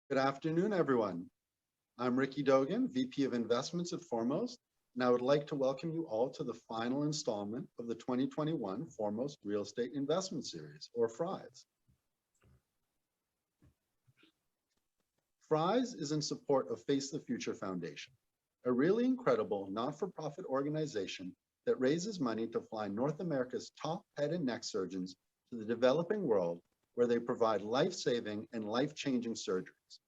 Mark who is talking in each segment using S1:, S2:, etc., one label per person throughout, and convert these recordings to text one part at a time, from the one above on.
S1: Good afternoon, everyone. I'm Ricky Dogan, VP of Investments at Foremost, and I would like to welcome you all to the final installment of the 2021 Foremost Real Estate Investment Series, or FREIS. FREIS is in support of Face the Future Foundation, a really incredible not-for-profit organization that raises money to fly North America's top head and neck surgeons to the developing world, where they provide life-saving and life-changing surgeries.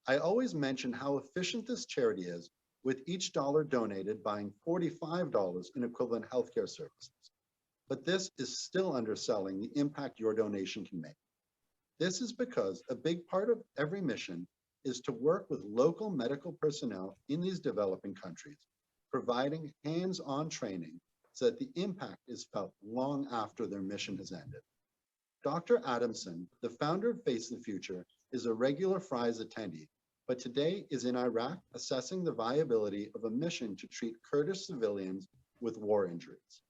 S1: I always mention how efficient this charity is, with each dollar donated buying $45 in equivalent healthcare services. But this is still underselling the impact your donation can make. This is because a big part of every mission is to work with local medical personnel in these developing countries, providing hands-on training so that the impact is felt long after their mission has ended. Dr. Adamson, the founder of Face the Future, is a regular FREIS attendee, but today is in Iraq assessing the viability of a mission to treat Kurdish civilians with war injuries.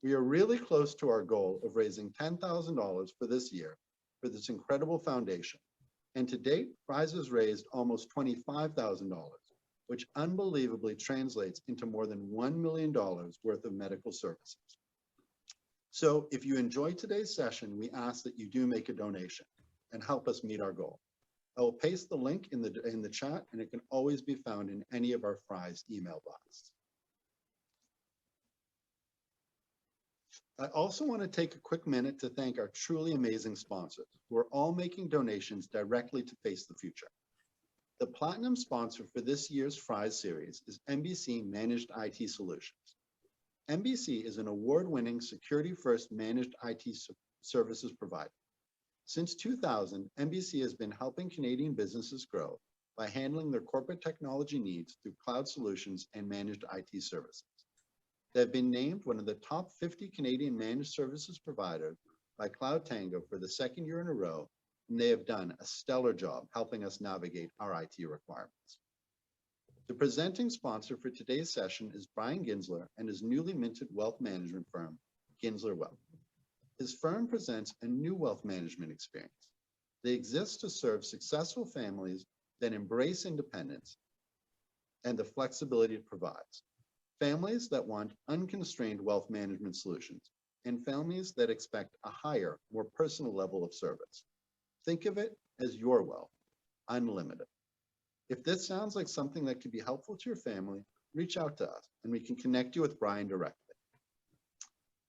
S1: We are really close to our goal of raising $10,000 for this year for this incredible foundation. And to date, FREIS has raised almost $25,000, which unbelievably translates into more than $1 million worth of medical services. So if you enjoyed today's session, we ask that you do make a donation and help us meet our goal. I will paste the link in the chat, and it can always be found in any of our FREIS email blasts. I also want to take a quick minute to thank our truly amazing sponsors, who are all making donations directly to Face the Future. The platinum sponsor for this year's FREIS series is NBC Managed IT Solutions. NBC is an award-winning security-first managed IT services provider. Since 2000, NBC has been helping Canadian businesses grow by handling their corporate technology needs through cloud solutions and managed IT services. They've been named one of the top 50 Canadian managed services providers by Cloud Tango for the second year in a row, and they have done a stellar job helping us navigate our IT requirements. The presenting sponsor for today's session is Brian Ginsler and his newly minted wealth management firm, Ginsler Wealth. His firm presents a new wealth management experience. They exist to serve successful families that embrace independence and the flexibility it provides. Families that want unconstrained wealth management solutions, and families that expect a higher, more personal level of service. Think of it as your wealth, unlimited. If this sounds like something that could be helpful to your family, reach out to us and we can connect you with Brian directly.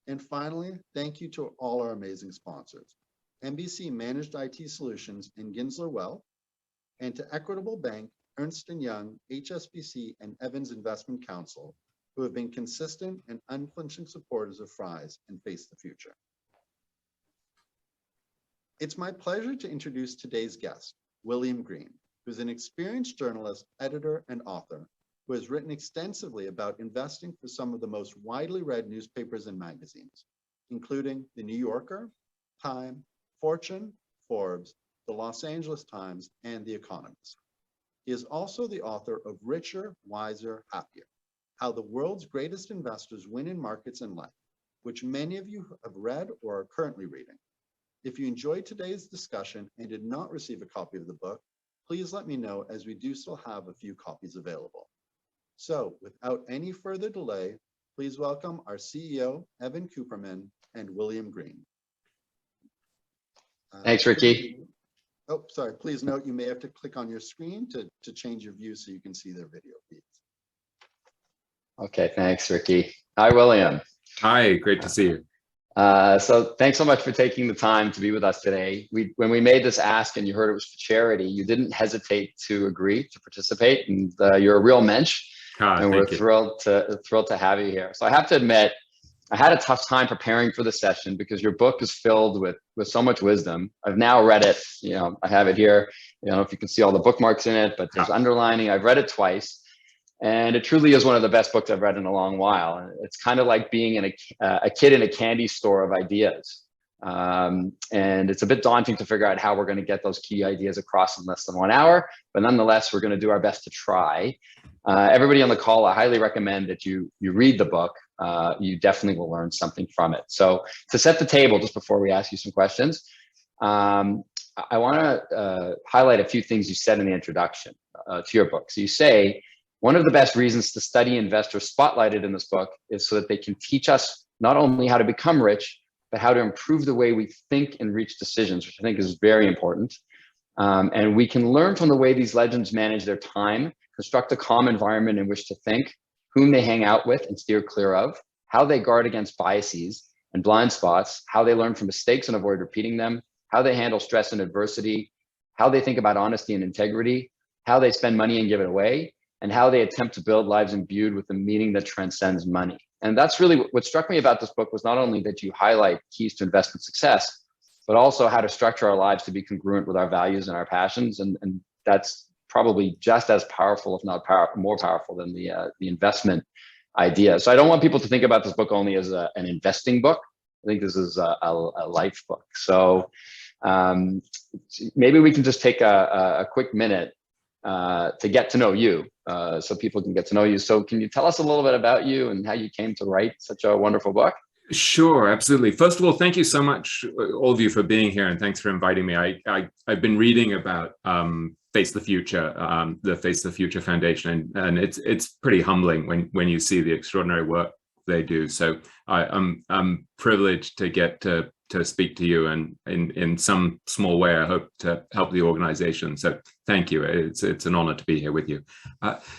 S1: And finally, thank you to all our amazing sponsors, NBC Managed IT Solutions and Ginsler Wealth, and to Equitable Bank, Ernst & Young, HSBC, and Evans Investment Counsel, who have been consistent and unflinching supporters of FREIS and Face the Future. It's my pleasure to introduce today's guest, William Green, who's an experienced journalist, editor, and author who has written extensively about investing for some of the most widely read newspapers and magazines, including The New Yorker, Time, Fortune, Forbes, the Los Angeles Times, and The Economist. He is also the author of Richer, Wiser, Happier: How the World's Greatest Investors Win in Markets and Life, which many of you have read or are currently reading. If you enjoyed today's discussion and did not receive a copy of the book, please let me know, as we do still have a few copies available. So without any further delay, please welcome our CEO, Evan Cooperman, and William Green.
S2: Thanks, Ricky.
S1: Oh, sorry. Please note you may have to click on your screen to change your view so you can see their video feeds.
S2: Okay, thanks, Ricky. Hi, William.
S3: Hi, great to see you.
S2: So thanks so much for taking the time to be with us today. When we made this ask and you heard it was for charity, you didn't hesitate to agree to participate, and you're a real mensch, and we're thrilled to have you here. So I have to admit, I had a tough time preparing for the session because your book is filled with so much wisdom. I've now read it. I have it here. I don't know if you can see all the bookmarks in it, but there's underlining. I've read it twice. And it truly is one of the best books I've read in a long while. It's kind of like being in a kid in a candy store of ideas. And it's a bit daunting to figure out how we're going to get those key ideas across in less than 1 hour. But nonetheless, we're going to do our best to try. Everybody on the call, I highly recommend that you read the book. You definitely will learn something from it. So to set the table, just before we ask you some questions, I want to highlight a few things you said in the introduction to your book. So you say, one of the best reasons to study investors spotlighted in this book is so that they can teach us not only how to become rich, but how to improve the way we think and reach decisions, which I think is very important. And we can learn from the way these legends manage their time, construct a calm environment in which to think, whom they hang out with and steer clear of, how they guard against biases and blind spots, how they learn from mistakes and avoid repeating them, how they handle stress and adversity, how they think about honesty and integrity, how they spend money and give it away, and how they attempt to build lives imbued with the meaning that transcends money. And that's really what struck me about this book, was not only that you highlight keys to investment success, but also how to structure our lives to be congruent with our values and our passions. And that's probably just as powerful, if not more powerful than the investment idea. So I don't want people to think about this book only as an investing book. I think this is a life book. So maybe we can just take a quick minute to get to know you, so people can get to know you. So can you tell us a little bit about you and how you came to write such a wonderful book?
S3: Sure, absolutely. First of all, thank you so much, all of you, for being here, and thanks for inviting me. I've been reading about Face the Future, the Face the Future Foundation, and it's pretty humbling when you see the extraordinary work they do. So I'm privileged to get to speak to you, and in some small way I hope to help the organization. So thank you. It's an honor to be here with you.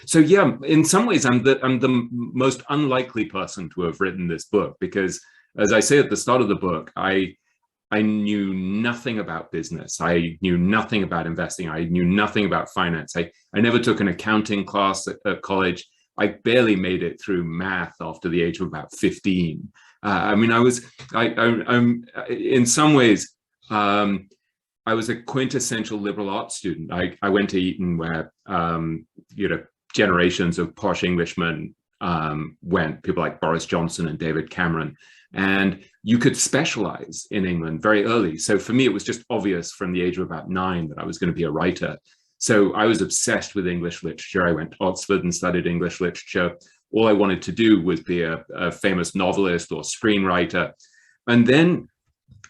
S3: So yeah, in some ways I'm the most unlikely person to have written this book, because as I say at the start of the book, I knew nothing about business. I knew nothing about investing. I knew nothing about finance. I never took an accounting class at college. I barely made it through math after the age of about 15. I mean, I'm in some ways, I was a quintessential liberal arts student. I went to Eton, where, generations of posh Englishmen went, people like Boris Johnson and David Cameron, and you could specialize in England very early. So for me, it was just obvious from the age of about 9 that I was going to be a writer. So I was obsessed with English literature. I went to Oxford and studied English literature. All I wanted to do was be a famous novelist or screenwriter. And then,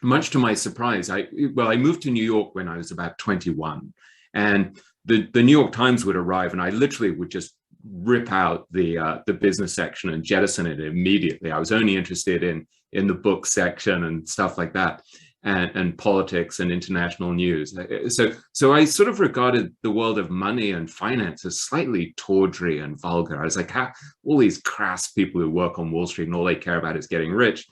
S3: much to my surprise, I moved to New York when I was about 21. And the New York Times would arrive, and I literally would just rip out the business section and jettison it immediately. I was only interested in the book section and stuff like that, and politics and international news. So I sort of regarded the world of money and finance as slightly tawdry and vulgar. I was like, all these crass people who work on Wall Street and all they care about is getting rich.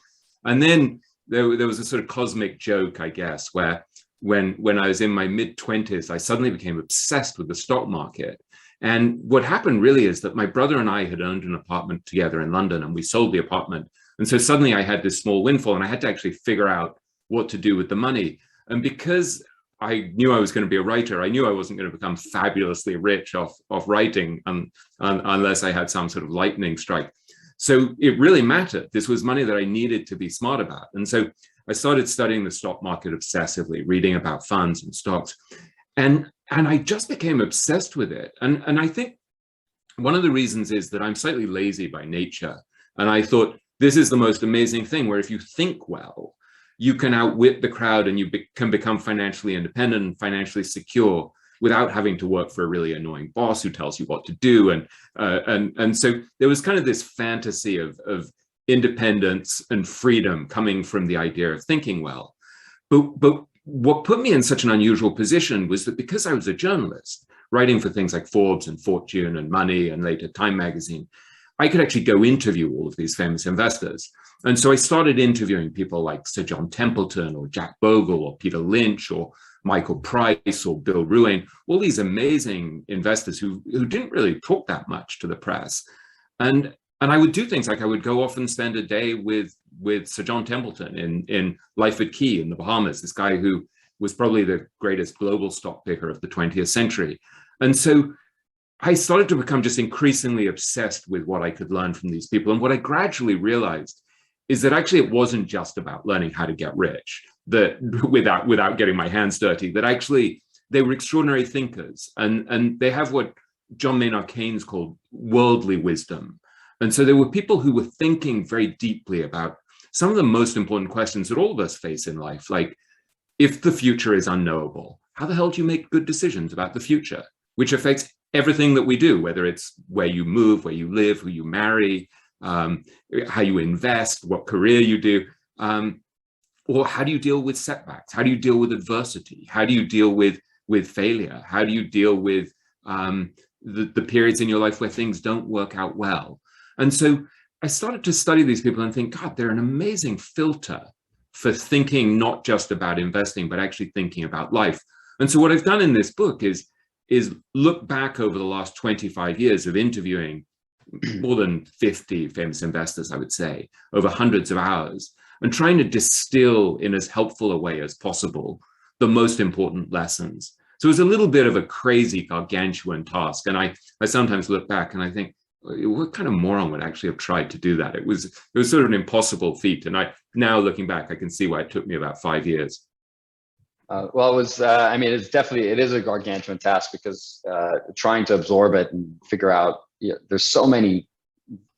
S3: And then there was a sort of cosmic joke, I guess, where when I was in my mid-20s, I suddenly became obsessed with the stock market. And what happened really is that my brother and I had owned an apartment together in London, and we sold the apartment. And so suddenly I had this small windfall, and I had to actually figure out what to do with the money. And because I knew I was going to be a writer, I knew I wasn't going to become fabulously rich off writing unless I had some sort of lightning strike. So it really mattered. This was money that I needed to be smart about. And so I started studying the stock market obsessively, reading about funds and stocks. And I just became obsessed with it. And I think one of the reasons is that I'm slightly lazy by nature. And I thought, this is the most amazing thing, where if you think well, you can outwit the crowd, and you can become financially independent and financially secure without having to work for a really annoying boss who tells you what to do. And so there was kind of this fantasy of independence and freedom coming from the idea of thinking well. But what put me in such an unusual position was that because I was a journalist, writing for things like Forbes and Fortune and Money and later Time magazine, I could actually go interview all of these famous investors. And so I started interviewing people like Sir John Templeton or Jack Bogle or Peter Lynch or Michael Price or Bill Ruane, all these amazing investors who didn't really talk that much to the press. And I would do things like I would go off and spend a day with Sir John Templeton in Lyford Key in the Bahamas, this guy who was probably the greatest global stock picker of the 20th century. And so I started to become just increasingly obsessed with what I could learn from these people. And what I gradually realized is that actually it wasn't just about learning how to get rich, that without getting my hands dirty, that actually they were extraordinary thinkers, and they have what John Maynard Keynes called worldly wisdom. And so there were people who were thinking very deeply about some of the most important questions that all of us face in life, like if the future is unknowable, how the hell do you make good decisions about the future, which affects everything that we do, whether it's where you move, where you live, who you marry, how you invest, what career you do, or how do you deal with setbacks? How do you deal with adversity? How do you deal with failure? How do you deal with the periods in your life where things don't work out well? And so I started to study these people and think, God, they're an amazing filter for thinking not just about investing, but actually thinking about life. And so what I've done in this book is look back over the last 25 years of interviewing more than 50 famous investors, I would say, over hundreds of hours, and trying to distill in as helpful a way as possible the most important lessons. So it was a little bit of a crazy, gargantuan task. And I sometimes look back and I think, what kind of moron would actually have tried to do that? It was sort of an impossible feat. And now looking back, I can see why it took me about 5 years.
S2: Well, it was, I mean, it is a gargantuan task, because trying to absorb it and figure out, there's so many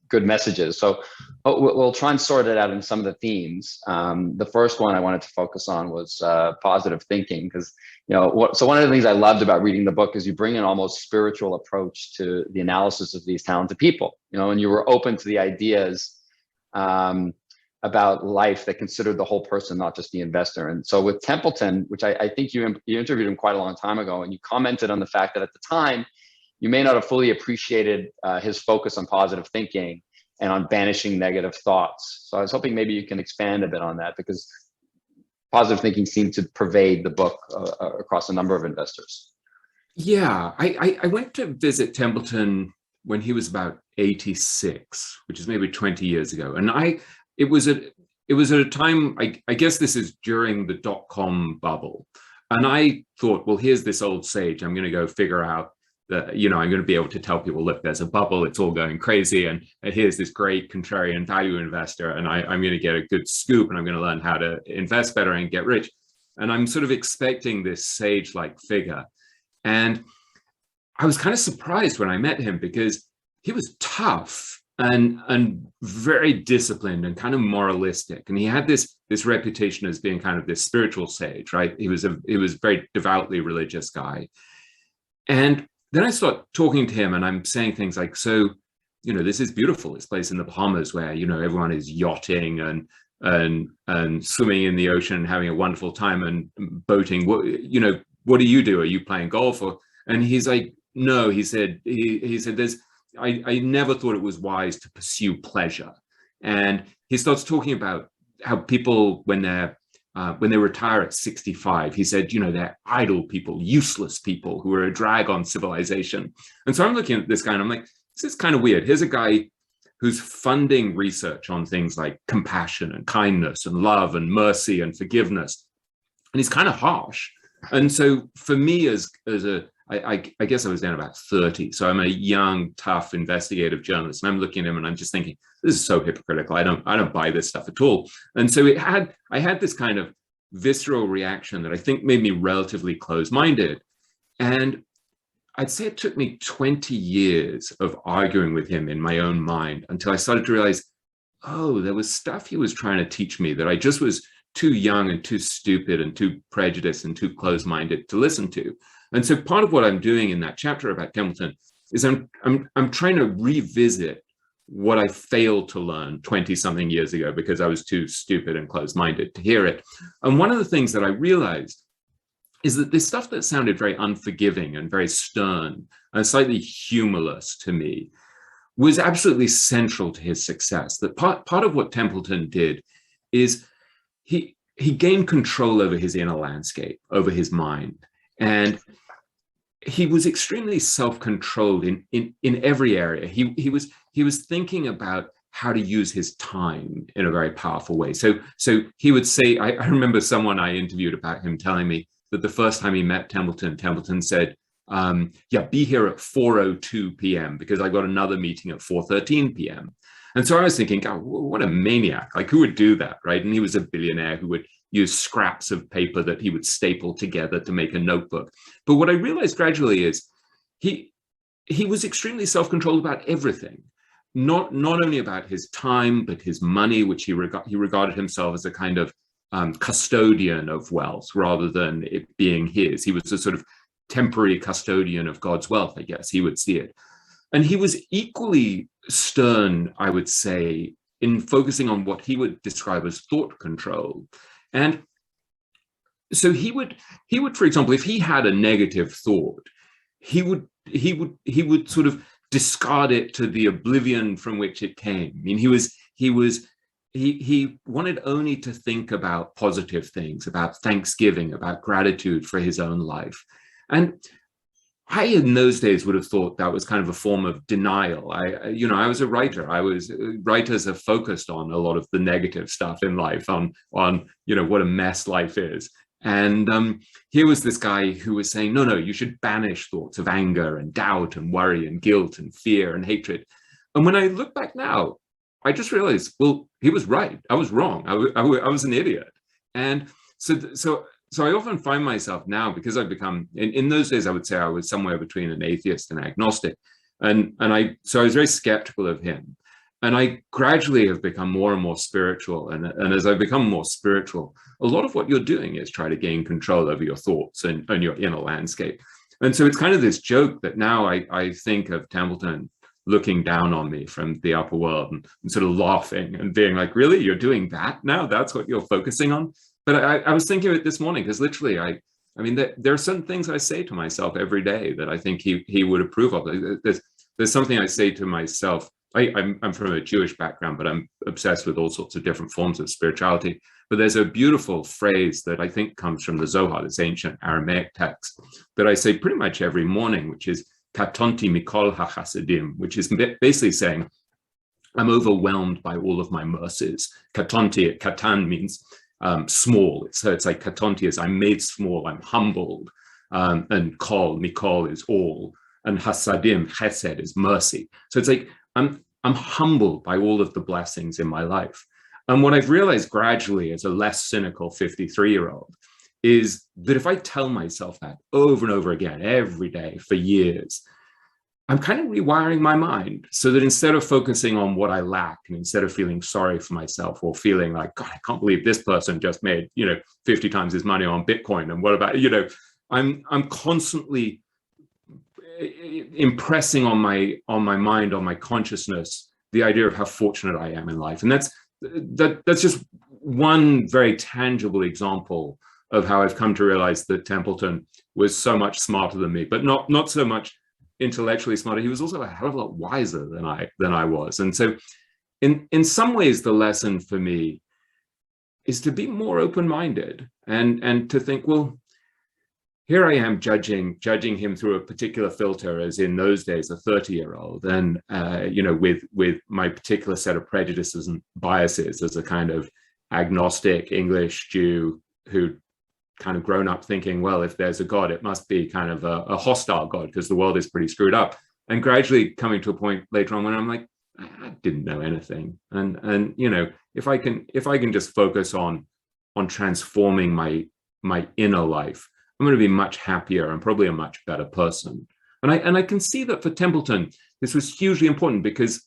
S2: good messages. So we'll try and sort it out in some of the themes. The first one I wanted to focus on was positive thinking, because, so one of the things I loved about reading the book is you bring an almost spiritual approach to the analysis of these talented people, and you were open to the ideas about life that considered the whole person, not just the investor. And so with Templeton, which I think you interviewed him quite a long time ago, and you commented on the fact that at the time, you may not have fully appreciated his focus on positive thinking and on banishing negative thoughts. So I was hoping maybe you can expand a bit on that, because positive thinking seemed to pervade the book across a number of investors.
S3: Yeah, I went to visit Templeton when he was about 86, which is maybe 20 years ago. And it was at a time, I guess this is during the dot-com bubble. And I thought, well, here's this old sage. I'm going to go figure out that, I'm going to be able to tell people, look, there's a bubble, it's all going crazy. And here's this great contrarian value investor. And I'm going to get a good scoop, and I'm going to learn how to invest better and get rich. And I'm sort of expecting this sage-like figure. And I was kind of surprised when I met him, because he was tough and very disciplined and kind of moralistic. And he had this reputation as being kind of this spiritual sage, right? He was a very devoutly religious guy. And then I start talking to him, and I'm saying things like, so, this is beautiful, this place in the Bahamas where, everyone is yachting and swimming in the ocean and having a wonderful time and boating. What do you do? Are you playing golf? And he's like, no, he said, I never thought it was wise to pursue pleasure. And he starts talking about how people, when they retire at 65, he said, they're idle people, useless people who are a drag on civilization. And so I'm looking at this guy and I'm like, this is kind of weird. Here's a guy who's funding research on things like compassion and kindness and love and mercy and forgiveness. And he's kind of harsh. And so for me, I guess I was then about 30. So I'm a young, tough, investigative journalist. And I'm looking at him and I'm just thinking, this is so hypocritical. I don't buy this stuff at all. And so I had this kind of visceral reaction that I think made me relatively closed-minded. And I'd say it took me 20 years of arguing with him in my own mind until I started to realize, oh, there was stuff he was trying to teach me that I just was too young and too stupid and too prejudiced and too closed-minded to listen to. And so part of what I'm doing in that chapter about Templeton is I'm trying to revisit what I failed to learn 20-something years ago because I was too stupid and closed-minded to hear it. And one of the things that I realized is that this stuff that sounded very unforgiving and very stern and slightly humorless to me was absolutely central to his success. That part of what Templeton did is he gained control over his inner landscape, over his mind. And he was extremely self-controlled in every area. He was thinking about how to use his time in a very powerful way. So he would say, I remember someone I interviewed about him telling me that the first time he met Templeton said, yeah, be here at 4:02 p.m. because I got another meeting at 4:13 p.m. And so I was thinking, God, what a maniac. Like, who would do that, right? And he was a billionaire who would use scraps of paper that he would staple together to make a notebook. But what I realized gradually is he was extremely self-controlled about everything, not only about his time, but his money, which he regarded himself as a kind of custodian of wealth rather than it being his. He was a sort of temporary custodian of God's wealth, I guess he would see it. And he was equally stern, I would say, in focusing on what he would describe as thought control. And so he would, for example, if he had a negative thought, he would sort of discard it to the oblivion from which it came. I mean, he wanted only to think about positive things, about thanksgiving, about gratitude for his own life. And I, in those days, would have thought that was kind of a form of denial. I was a writer. Writers have focused on a lot of the negative stuff in life, on what a mess life is. And here was this guy who was saying, no, you should banish thoughts of anger and doubt and worry and guilt and fear and hatred. And when I look back now, I just realized, well, he was right. I was wrong. I was an idiot. And so I often find myself now, because I've become, in those days, I would say I was somewhere between an atheist and agnostic. So I was very skeptical of him. And I gradually have become more and more spiritual. And as I become more spiritual, a lot of what you're doing is try to gain control over your thoughts and your inner landscape. And so it's kind of this joke that now I think of Templeton looking down on me from the upper world and sort of laughing and being like, really, you're doing that now? That's what you're focusing on? But I was thinking of it this morning, because literally, I mean, there are certain things I say to myself every day that I think he would approve of. There's something I say to myself. I'm from a Jewish background, but I'm obsessed with all sorts of different forms of spirituality. But there's a beautiful phrase that I think comes from the Zohar, this ancient Aramaic text, that I say pretty much every morning, which is katonti mikol hachasidim, which is basically saying, I'm overwhelmed by all of my mercies. Katonti, katan means small. So it's like katonti is I'm made small, I'm humbled. And kol, mikol is all. And hasadim, chesed is mercy. So it's like, I'm humbled by all of the blessings in my life. And what I've realized gradually as a less cynical 53-year-old is that if I tell myself that over and over again, every day for years, I'm kind of rewiring my mind so that instead of focusing on what I lack and instead of feeling sorry for myself or feeling like, God, I can't believe this person just made, 50 times his money on Bitcoin. And what about, I'm constantly impressing on my mind, on my consciousness, the idea of how fortunate I am in life. And that's just one very tangible example of how I've come to realize that Templeton was so much smarter than me, but not so much intellectually smarter. He was also a hell of a lot wiser than I was. And so in some ways, the lesson for me is to be more open-minded and to think, well, here I am judging him through a particular filter, as in those days, a 30-year-old, and with my particular set of prejudices and biases as a kind of agnostic English Jew who kind of grown up thinking, well, if there's a God, it must be kind of a hostile God because the world is pretty screwed up. And gradually coming to a point later on when I'm like, I didn't know anything, and if I can just focus on transforming my inner life, I'm going to be much happier and probably a much better person. And I can see that for Templeton, this was hugely important because,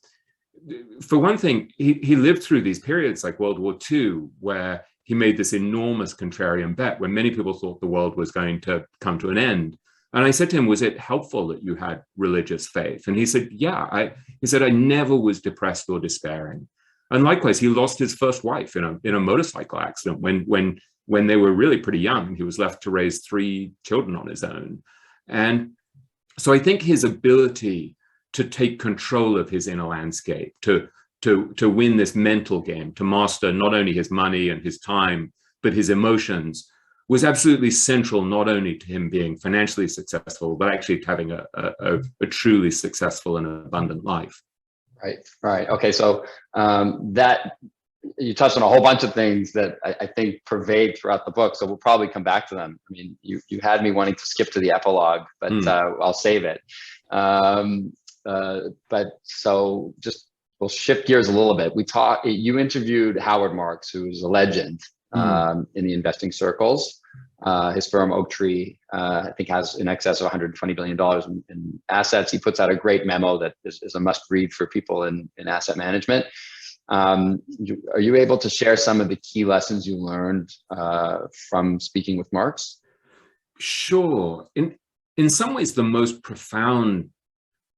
S3: for one thing, he lived through these periods like World War II, where he made this enormous contrarian bet when many people thought the world was going to come to an end. And I said to him, was it helpful that you had religious faith? And he said, yeah. He said, I never was depressed or despairing. And likewise, he lost his first wife in a motorcycle accident when they were really pretty young. He was left to raise 3 children on his own. And so I think his ability to take control of his inner landscape, to win this mental game, to master not only his money and his time, but his emotions, was absolutely central, not only to him being financially successful, but actually to having a truly successful and abundant life.
S2: Right. Okay, so that you touched on a whole bunch of things that I think pervade throughout the book, so we'll probably come back to them. I mean, you had me wanting to skip to the epilogue, but I'll save it. But so just we'll shift gears a little bit. You interviewed Howard Marks, who's a legend in the investing circles. His firm Oaktree, I think, has in excess of $120 billion in assets. He puts out a great memo that is a must read for people in asset management. Are you able to share some of the key lessons you learned from speaking with Marx?
S3: Sure. In some ways, the most profound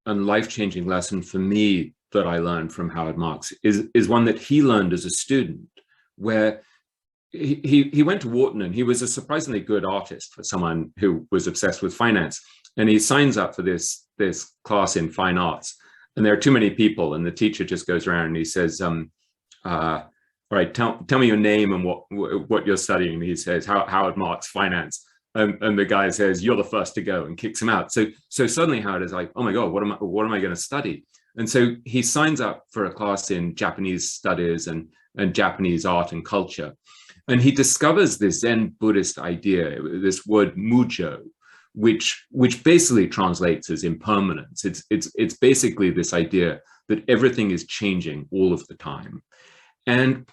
S3: and life-changing lesson for me that I learned from Howard Marks is one that he learned as a student, where he went to Wharton, and he was a surprisingly good artist for someone who was obsessed with finance. And he signs up for this class in fine arts, and there are too many people, and the teacher just goes around and he says, all right, tell me your name and what you're studying. And he says, Howard Marks, finance. And the guy says, you're the first to go, and kicks him out. So suddenly Howard is like, oh my God, what am I going to study? And so he signs up for a class in Japanese studies and Japanese art and culture. And he discovers this Zen Buddhist idea, this word mujo, which basically translates as impermanence. It's basically this idea that everything is changing all of the time. And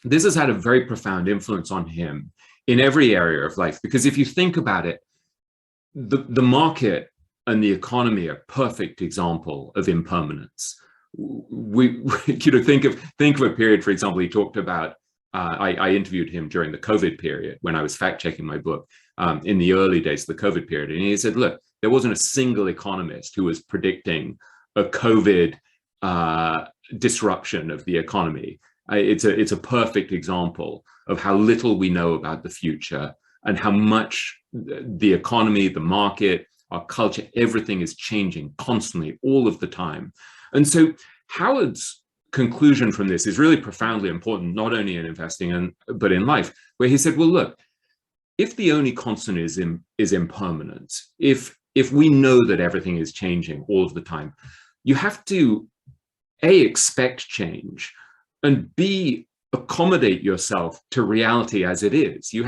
S3: this has had a very profound influence on him in every area of life, because if you think about it, the market and the economy are a perfect example of impermanence. We think of a period, for example, he talked about, I interviewed him during the COVID period when I was fact-checking my book in the early days of the COVID period. And he said, look, there wasn't a single economist who was predicting a COVID disruption of the economy. It's a perfect example of how little we know about the future and how much the economy, the market, our culture, everything is changing constantly, all of the time. And so Howard's conclusion from this is really profoundly important, not only in investing but in life, where he said, well, look, if the only constant is impermanence, if we know that everything is changing all of the time, you have to A, expect change, and B, accommodate yourself to reality as it is. You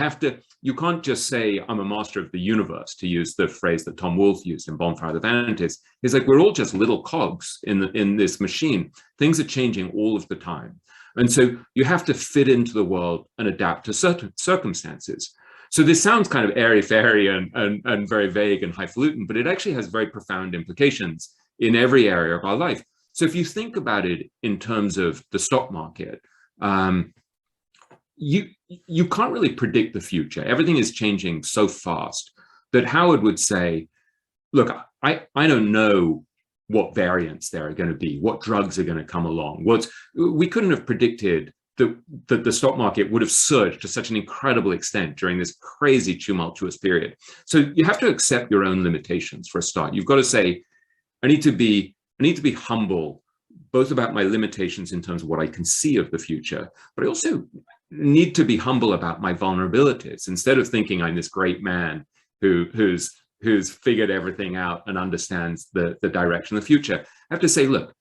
S3: can't just say, I'm a master of the universe, to use the phrase that Tom Wolfe used in Bonfire of the Vanities. It's like, we're all just little cogs in this machine. Things are changing all of the time. And so you have to fit into the world and adapt to certain circumstances. So this sounds kind of airy-fairy and very vague and highfalutin, but it actually has very profound implications in every area of our life. So if you think about it in terms of the stock market, you can't really predict the future. Everything is changing so fast that Howard would say, look, I don't know what variants there are going to be, what drugs are going to come along. We couldn't have predicted that the stock market would have surged to such an incredible extent during this crazy tumultuous period. So you have to accept your own limitations for a start. You've got to say, I need to be humble, both about my limitations in terms of what I can see of the future, but I also need to be humble about my vulnerabilities. Instead of thinking I'm this great man who's figured everything out and understands the direction of the future, I have to say, look,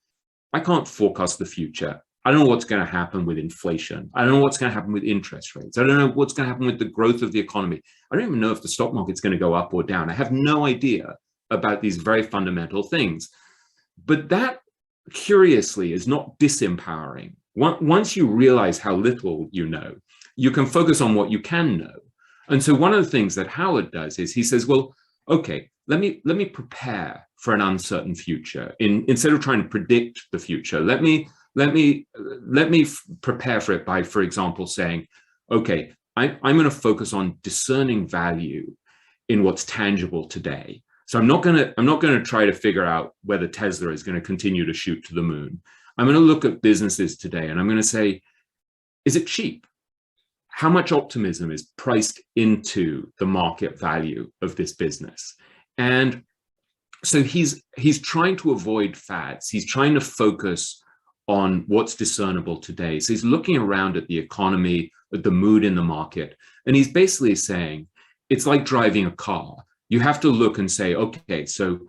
S3: I can't forecast the future. I don't know what's going to happen with inflation. I don't know what's going to happen with interest rates. I don't know what's going to happen with the growth of the economy. I don't even know if the stock market's going to go up or down. I have no idea about these very fundamental things. But that, curiously, is not disempowering. Once you realize how little you know, you can focus on what you can know. And so one of the things that Howard does is he says, well, okay, let me prepare for an uncertain future. Instead of trying to predict the future, let me prepare for it by, for example, saying, okay, I'm going to focus on discerning value in what's tangible today. So I'm not going to try to figure out whether Tesla is going to continue to shoot to the moon. I'm going to look at businesses today and I'm going to say, is it cheap? How much optimism is priced into the market value of this business? And so he's trying to avoid fads. He's trying to focus on what's discernible today. So he's looking around at the economy, at the mood in the market, and he's basically saying, it's like driving a car. You have to look and say, okay, so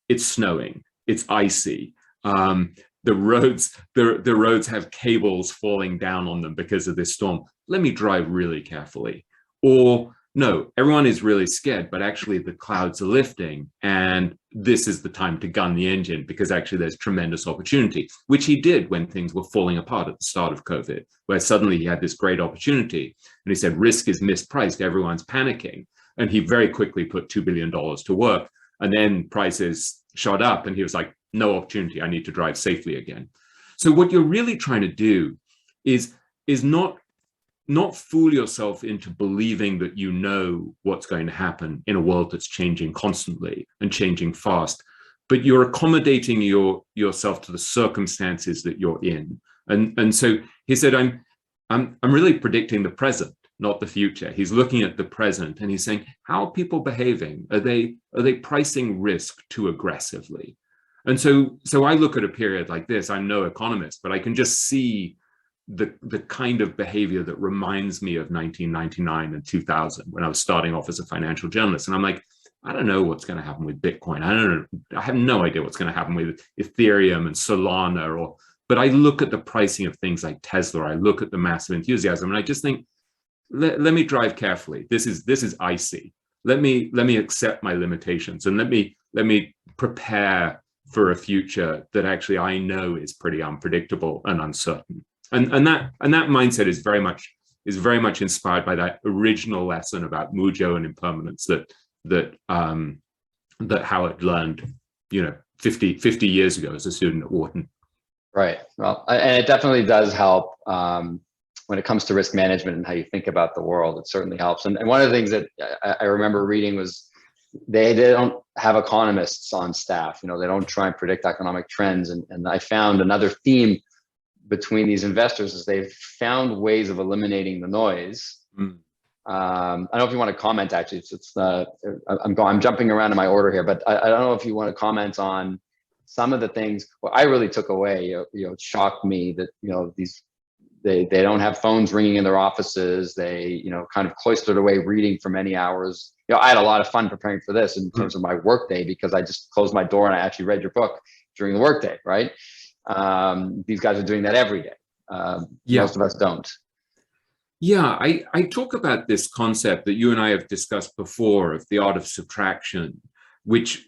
S3: it's snowing, it's icy. The roads have cables falling down on them because of this storm. Let me drive really carefully. Or no, everyone is really scared, but actually the clouds are lifting and this is the time to gun the engine because actually there's tremendous opportunity, which he did when things were falling apart at the start of COVID, where suddenly he had this great opportunity. And he said, risk is mispriced, everyone's panicking. And he very quickly put $2 billion to work. And then prices shot up and he was like, no opportunity, I need to drive safely again. So what you're really trying to do is not fool yourself into believing that you know what's going to happen in a world that's changing constantly and changing fast, but you're accommodating yourself to the circumstances that you're in. And so he said, I'm really predicting the present, not the future. He's looking at the present and he's saying, how are people behaving? Are they pricing risk too aggressively? And so I look at a period like this. I'm no economist, but I can just see the kind of behavior that reminds me of 1999 and 2000 when I was starting off as a financial journalist. And I'm like, I don't know what's going to happen with Bitcoin. I have no idea what's going to happen with Ethereum and Solana, but I look at the pricing of things like Tesla. I look at the massive enthusiasm, and I just think, let me drive carefully. This is icy. Let me accept my limitations, and let me prepare for a future that actually I know is pretty unpredictable and uncertain. And that mindset is very much inspired by that original lesson about Mujo and impermanence that Howard learned, 50 years ago as a student at Wharton.
S2: Right. Well, and it definitely does help when it comes to risk management and how you think about the world. It certainly helps. And one of the things that I remember reading was they don't have economists on staff. They don't try and predict economic trends. And I found another theme between these investors is they've found ways of eliminating the noise. I don't know if you want to comment. Actually, I'm jumping around in my order here, but I don't know if you want to comment on some of the things. What I really took away, it shocked me that they don't have phones ringing in their offices. They kind of cloistered away reading for many hours. I had a lot of fun preparing for this in terms of my workday because I just closed my door and I actually read your book during the workday. Right? These guys are doing that every day. Most of us don't.
S3: Yeah, I talk about this concept that you and I have discussed before of the art of subtraction, which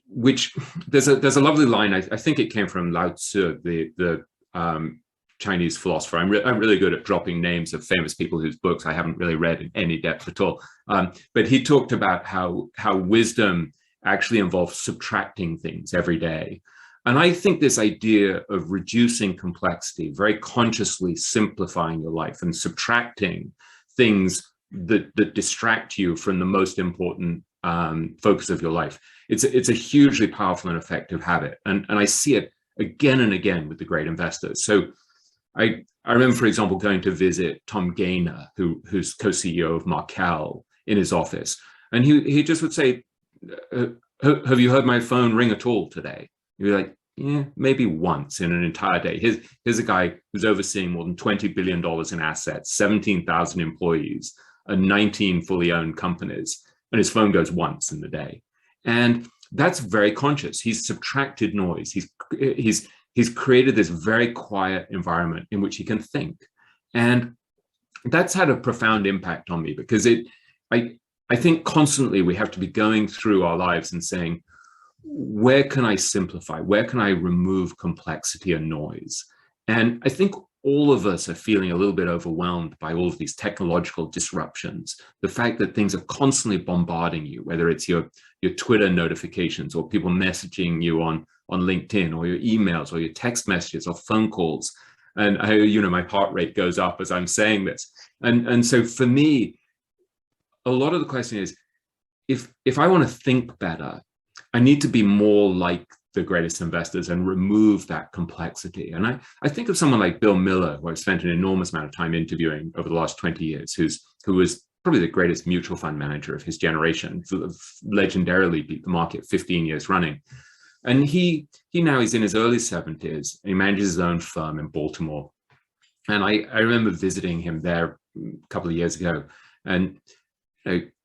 S3: there's a lovely line. I think it came from Lao Tzu, the Chinese philosopher. I'm really good at dropping names of famous people whose books I haven't really read in any depth at all. But he talked about how wisdom actually involves subtracting things every day. And I think this idea of reducing complexity, very consciously simplifying your life and subtracting things that distract you from the most important focus of your life, it's a hugely powerful and effective habit. And I see it again and again with the great investors. So I remember, for example, going to visit Tom Gaynor, who's co-CEO of Markel, in his office. And he just would say, have you heard my phone ring at all today? You'd be like, yeah, maybe once in an entire day. Here's a guy who's overseeing more than $20 billion in assets, 17,000 employees, and 19 fully owned companies, and his phone goes once in the day. And that's very conscious. He's subtracted noise. He's created this very quiet environment in which he can think. And that's had a profound impact on me because I think constantly we have to be going through our lives and saying, where can I simplify? Where can I remove complexity and noise? And I think all of us are feeling a little bit overwhelmed by all of these technological disruptions. The fact that things are constantly bombarding you, whether it's your Twitter notifications or people messaging you on LinkedIn or your emails or your text messages or phone calls. And my heart rate goes up as I'm saying this. And so for me, a lot of the question is, if I want to think better, I need to be more like the greatest investors and remove that complexity. And I think of someone like Bill Miller, who I've spent an enormous amount of time interviewing over the last 20 years, who was probably the greatest mutual fund manager of his generation, legendarily beat the market 15 years running. And he now is in his early 70s. He manages his own firm in Baltimore. And I remember visiting him there a couple of years ago. And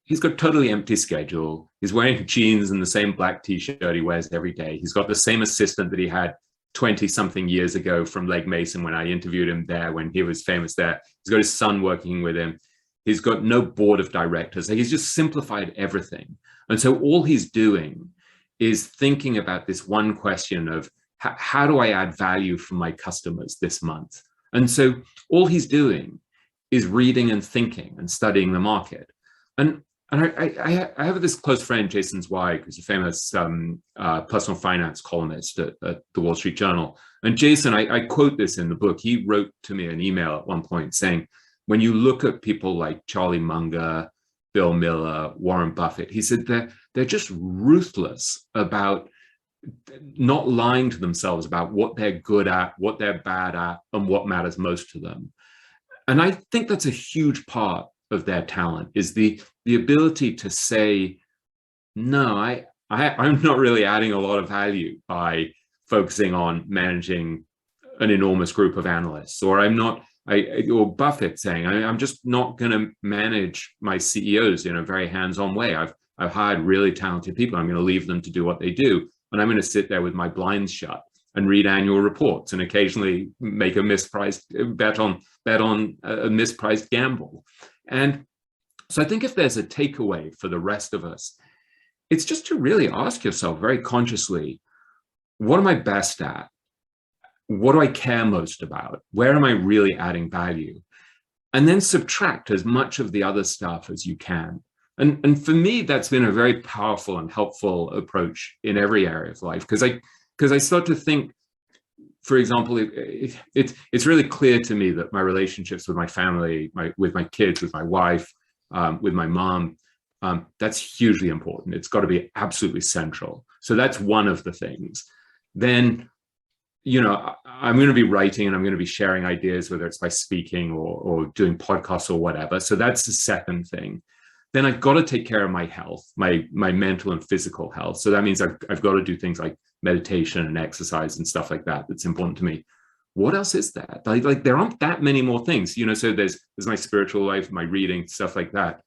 S3: he's got a totally empty schedule. He's wearing jeans and the same black t-shirt he wears every day. He's got the same assistant that he had 20-something years ago from Legg Mason when I interviewed him there, when he was famous there. He's got his son working with him. He's got no board of directors. He's just simplified everything. And so all he's doing is thinking about this one question of how do I add value for my customers this month? And so all he's doing is reading and thinking and studying the market. And And I have this close friend, Jason Zweig, who's a famous personal finance columnist at the Wall Street Journal. And Jason, I quote this in the book. He wrote to me an email at one point saying, when you look at people like Charlie Munger, Bill Miller, Warren Buffett, he said they're just ruthless about not lying to themselves about what they're good at, what they're bad at, and what matters most to them. And I think that's a huge part of their talent, is the ability to say, no, I'm not really adding a lot of value by focusing on managing an enormous group of analysts, or or Buffett saying, I'm just not going to manage my CEOs in a very hands-on way. I've hired really talented people. I'm going to leave them to do what they do, and I'm going to sit there with my blinds shut and read annual reports and occasionally make a bet on a mispriced gamble. And so I think if there's a takeaway for the rest of us, it's just to really ask yourself very consciously, what am I best at? What do I care most about? Where am I really adding value? And then subtract as much of the other stuff as you can. And for me, that's been a very powerful and helpful approach in every area of life, because I start to think, for example, it's really clear to me that my relationships with my family, with my kids, with my wife, with my mom, that's hugely important. It's got to be absolutely central. So that's one of the things. Then, I'm going to be writing and I'm going to be sharing ideas, whether it's by speaking or doing podcasts or whatever. So that's the second thing. Then I've got to take care of my health, my mental and physical health. So that means I've got to do things like meditation and exercise and stuff like that. That's important to me. What else is that? Like there aren't that many more things, so there's my spiritual life, my reading, stuff like that.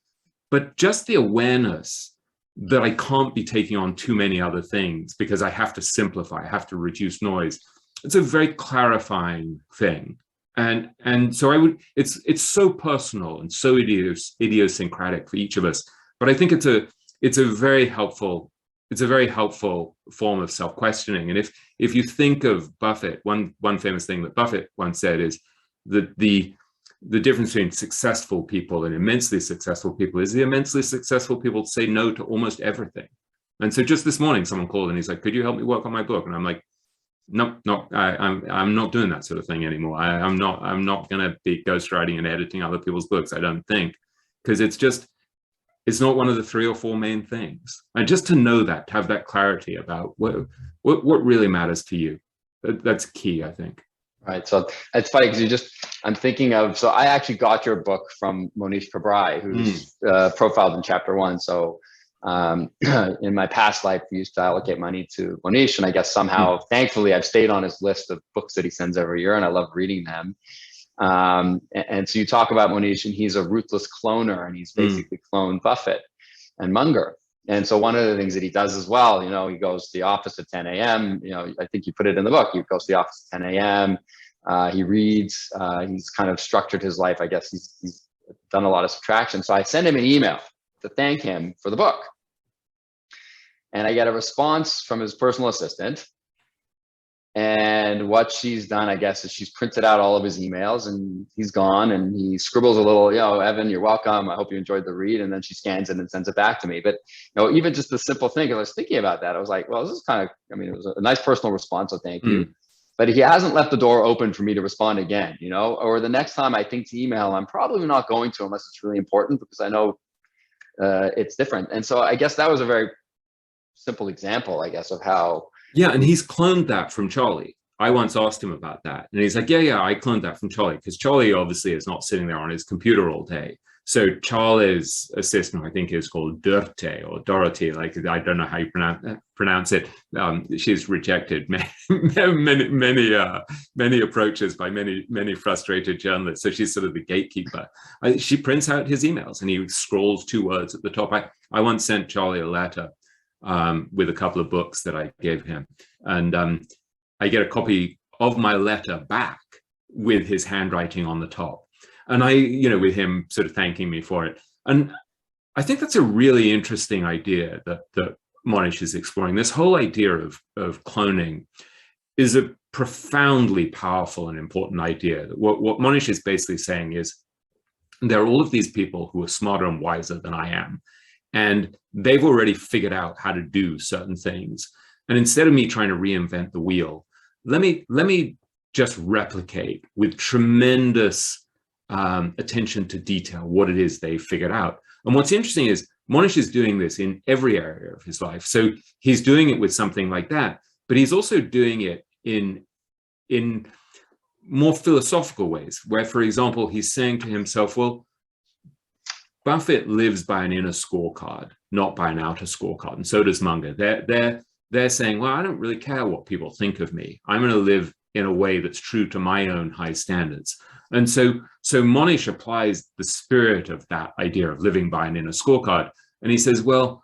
S3: But just the awareness that I can't be taking on too many other things because I have to simplify, I have to reduce noise. It's a very clarifying thing. And so it's so personal and so idiosyncratic for each of us. But I think it's a very helpful form of self-questioning. And if you think of Buffett, one famous thing that Buffett once said is that the difference between successful people and immensely successful people is the immensely successful people say no to almost everything. And so just this morning, someone called and he's like, could you help me work on my book? And I'm like, no, I'm not doing that sort of thing anymore. I'm not going to be ghostwriting and editing other people's books, I don't think, because it's not one of the 3 or 4 main things. And just to know that, to have that clarity about what really matters to you, that's key, I think.
S2: Right. So it's funny because I'm thinking of, so I actually got your book from Monish Pabrai, who's profiled in chapter 1. So in my past life, we used to allocate money to Monish, and I guess somehow, thankfully, I've stayed on his list of books that he sends every year, and I love reading them. And so you talk about Monish, and he's a ruthless cloner, and he's basically cloned Buffett and Munger. And so one of the things that he does as well, he goes to the office at 10 a.m. I think you put it in the book. He goes to the office at 10 a.m. He reads. He's kind of structured his life. I guess he's done a lot of subtraction. So I send him an email to thank him for the book. And I get a response from his personal assistant. And what she's done, I guess, is she's printed out all of his emails, and he's gone, and he scribbles a little, Evan, you're welcome. I hope you enjoyed the read. And then she scans it and sends it back to me. But, even just the simple thing, because I was thinking about that, I was like, well, this is kind of, it was a nice personal response. So thank you. But he hasn't left the door open for me to respond again, or the next time I think to email, I'm probably not going to unless it's really important, because I know it's different. And so I guess that was a very simple example, I guess, of how.
S3: Yeah, and he's cloned that from Charlie. I once asked him about that, and he's like, yeah, I cloned that from Charlie, because Charlie obviously is not sitting there on his computer all day. So Charlie's assistant, I think, is called Dorte or Dorothy. Like, I don't know how you pronounce it. She's rejected many approaches by many frustrated journalists. So she's sort of the gatekeeper. She prints out his emails, and he scrolls 2 words at the top. I once sent Charlie a letter with a couple of books that I gave him, and I get a copy of my letter back with his handwriting on the top, and with him sort of thanking me for it. And I think that's a really interesting idea that Monish is exploring. This whole idea of cloning is a profoundly powerful and important idea. What Monish is basically saying is, there are all of these people who are smarter and wiser than I am. and they've already figured out how to do certain things. And instead of me trying to reinvent the wheel, let me just replicate with tremendous attention to detail what it is they figured out. And what's interesting is Monish is doing this in every area of his life. So he's doing it with something like that, but he's also doing it in more philosophical ways, where, for example, he's saying to himself, well, Buffett lives by an inner scorecard, not by an outer scorecard, and so does Munger. They're saying, well, I don't really care what people think of me. I'm going to live in a way that's true to my own high standards. And so Monish applies the spirit of that idea of living by an inner scorecard. And he says, well,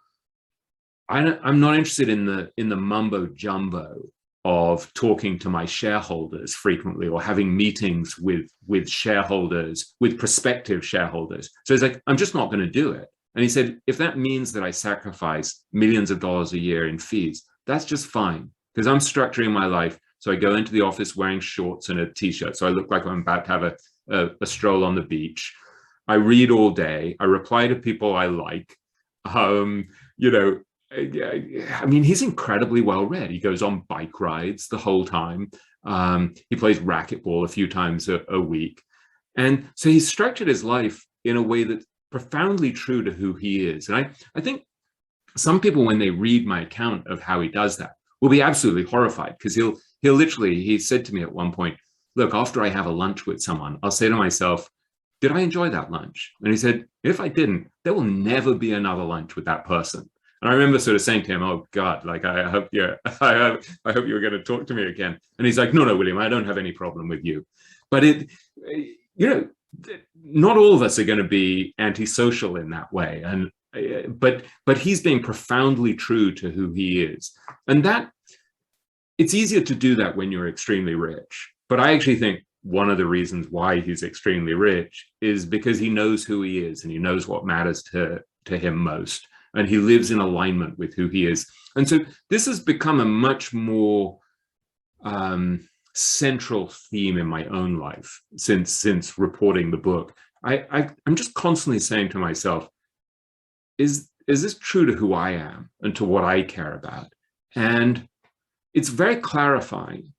S3: I'm not interested in the mumbo jumbo of talking to my shareholders frequently or having meetings with shareholders, with prospective shareholders. So he's like, I'm just not going to do it. And he said, if that means that I sacrifice millions of dollars a year in fees, that's just fine, because I'm structuring my life. So I go into the office wearing shorts and a t-shirt, so I look like I'm about to have a stroll on the beach. I read all day. I reply to people I like. You know, I mean, he's incredibly well read. He goes on bike rides the whole time. He plays racquetball a few times a week. And so he's structured his life in a way that's profoundly true to who he is. And I think some people, when they read my account of how he does that, will be absolutely horrified, because he'll literally, he said to me at one point, look, after I have a lunch with someone, I'll say to myself, did I enjoy that lunch? And he said, if I didn't, there will never be another lunch with that person. And I remember sort of saying to him, oh God, like, I hope you're going to talk to me again. And he's like, no, William, I don't have any problem with you. But not all of us are going to be antisocial in that way. And, but he's being profoundly true to who he is. And that, it's easier to do that when you're extremely rich. But I actually think one of the reasons why he's extremely rich is because he knows who he is, and he knows what matters to him most. And he lives in alignment with who he is. And so this has become a much more central theme in my own life since reporting the book. I'm just constantly saying to myself, is this true to who I am and to what I care about? And it's very clarifying.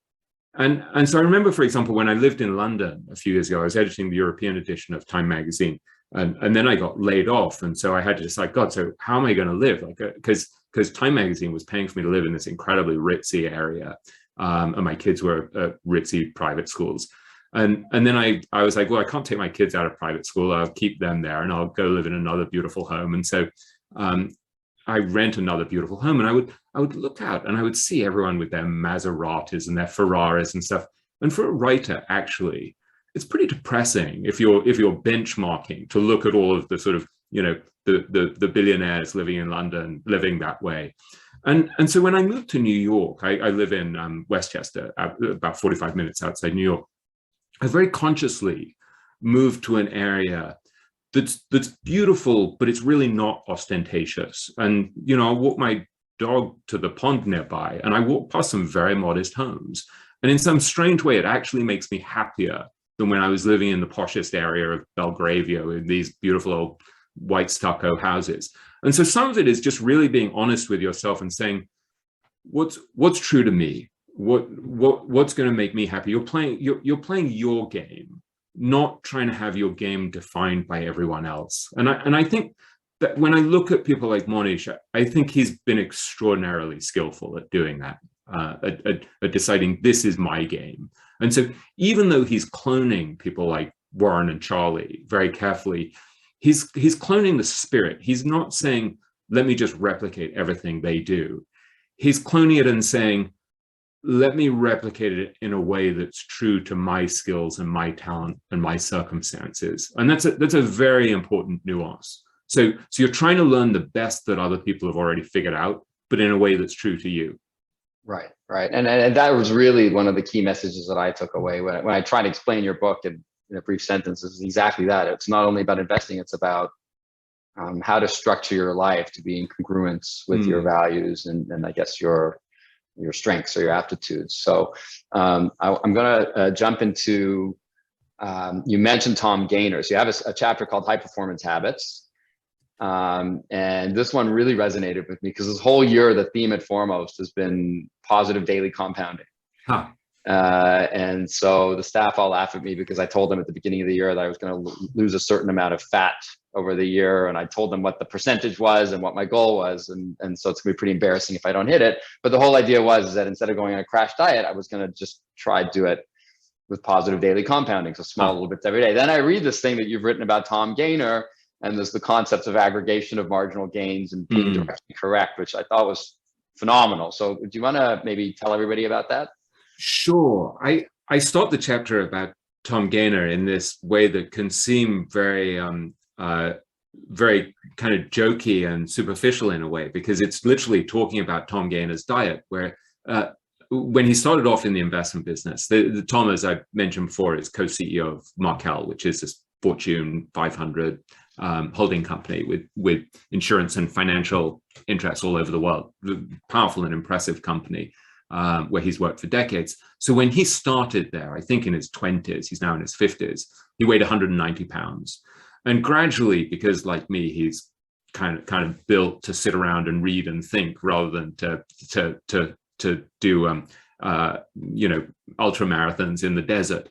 S3: And so I remember, for example, when I lived in London a few years ago, I was editing the European edition of Time magazine. And then I got laid off. And so I had to decide, God, so how am I going to live? Like, because Time magazine was paying for me to live in this incredibly ritzy area. And my kids were at ritzy private schools. And then I was like, well, I can't take my kids out of private school. I'll keep them there and I'll go live in another beautiful home. And so I rent another beautiful home, and I would look out and I would see everyone with their Maseratis and their Ferraris and stuff. And for a writer, actually, it's pretty depressing if you're benchmarking to look at all of the sort of, you know, the billionaires living in London, living that way. And so when I moved to New York, I live in Westchester, about 45 minutes outside New York. I very consciously moved to an area that's beautiful, but it's really not ostentatious. And, you know, I walk my dog to the pond nearby, and I walk past some very modest homes. And in some strange way, it actually makes me happier than when I was living in the poshest area of Belgravia in these beautiful old white stucco houses. And so some of it is just really being honest with yourself and saying, what's true to me? What's going to make me happy? You're playing your game, not trying to have your game defined by everyone else. And I think that when I look at people like Monish, I think he's been extraordinarily skillful at doing that, at deciding this is my game. And so even though he's cloning people like Warren and Charlie very carefully, he's cloning the spirit. He's not saying, let me just replicate everything they do. He's cloning it and saying, let me replicate it in a way that's true to my skills and my talent and my circumstances. And that's a very important nuance. So you're trying to learn the best that other people have already figured out, but in a way that's true to you.
S2: Right. And that was really one of the key messages that I took away when I try to explain your book in a brief sentence, is exactly that. It's not only about investing, it's about how to structure your life to be in congruence with your values and I guess your strengths or your aptitudes. So I'm going to jump into, you mentioned Tom Gaynor. So you have a chapter called High Performance Habits. And this one really resonated with me because this whole year, the theme at Foremost has been positive daily compounding.
S3: Huh.
S2: And so the staff all laugh at me because I told them at the beginning of the year that I was going to lose a certain amount of fat over the year. And I told them what the percentage was and what my goal was. And so it's going to be pretty embarrassing if I don't hit it. But the whole idea was that instead of going on a crash diet, I was going to just try to do it with positive daily compounding. So small little bits every day. Then I read this thing that you've written about Tom Gaynor, and there's the concepts of aggregation of marginal gains and being directly correct, which I thought was phenomenal. So do you want to maybe tell everybody about that?
S3: Sure. I start the chapter about Tom Gaynor in this way that can seem very very kind of jokey and superficial in a way, because it's literally talking about Tom Gaynor's diet, where when he started off in the investment business, the Tom, as I mentioned before, is co-CEO of Markel, which is this Fortune 500 holding company with insurance and financial interests all over the world. Powerful and impressive company. Where he's worked for decades. So when he started there, I think in his 20s, he's now in his 50s, he weighed 190 pounds. And gradually, because like me, he's kind of built to sit around and read and think rather than to do ultra marathons in the desert.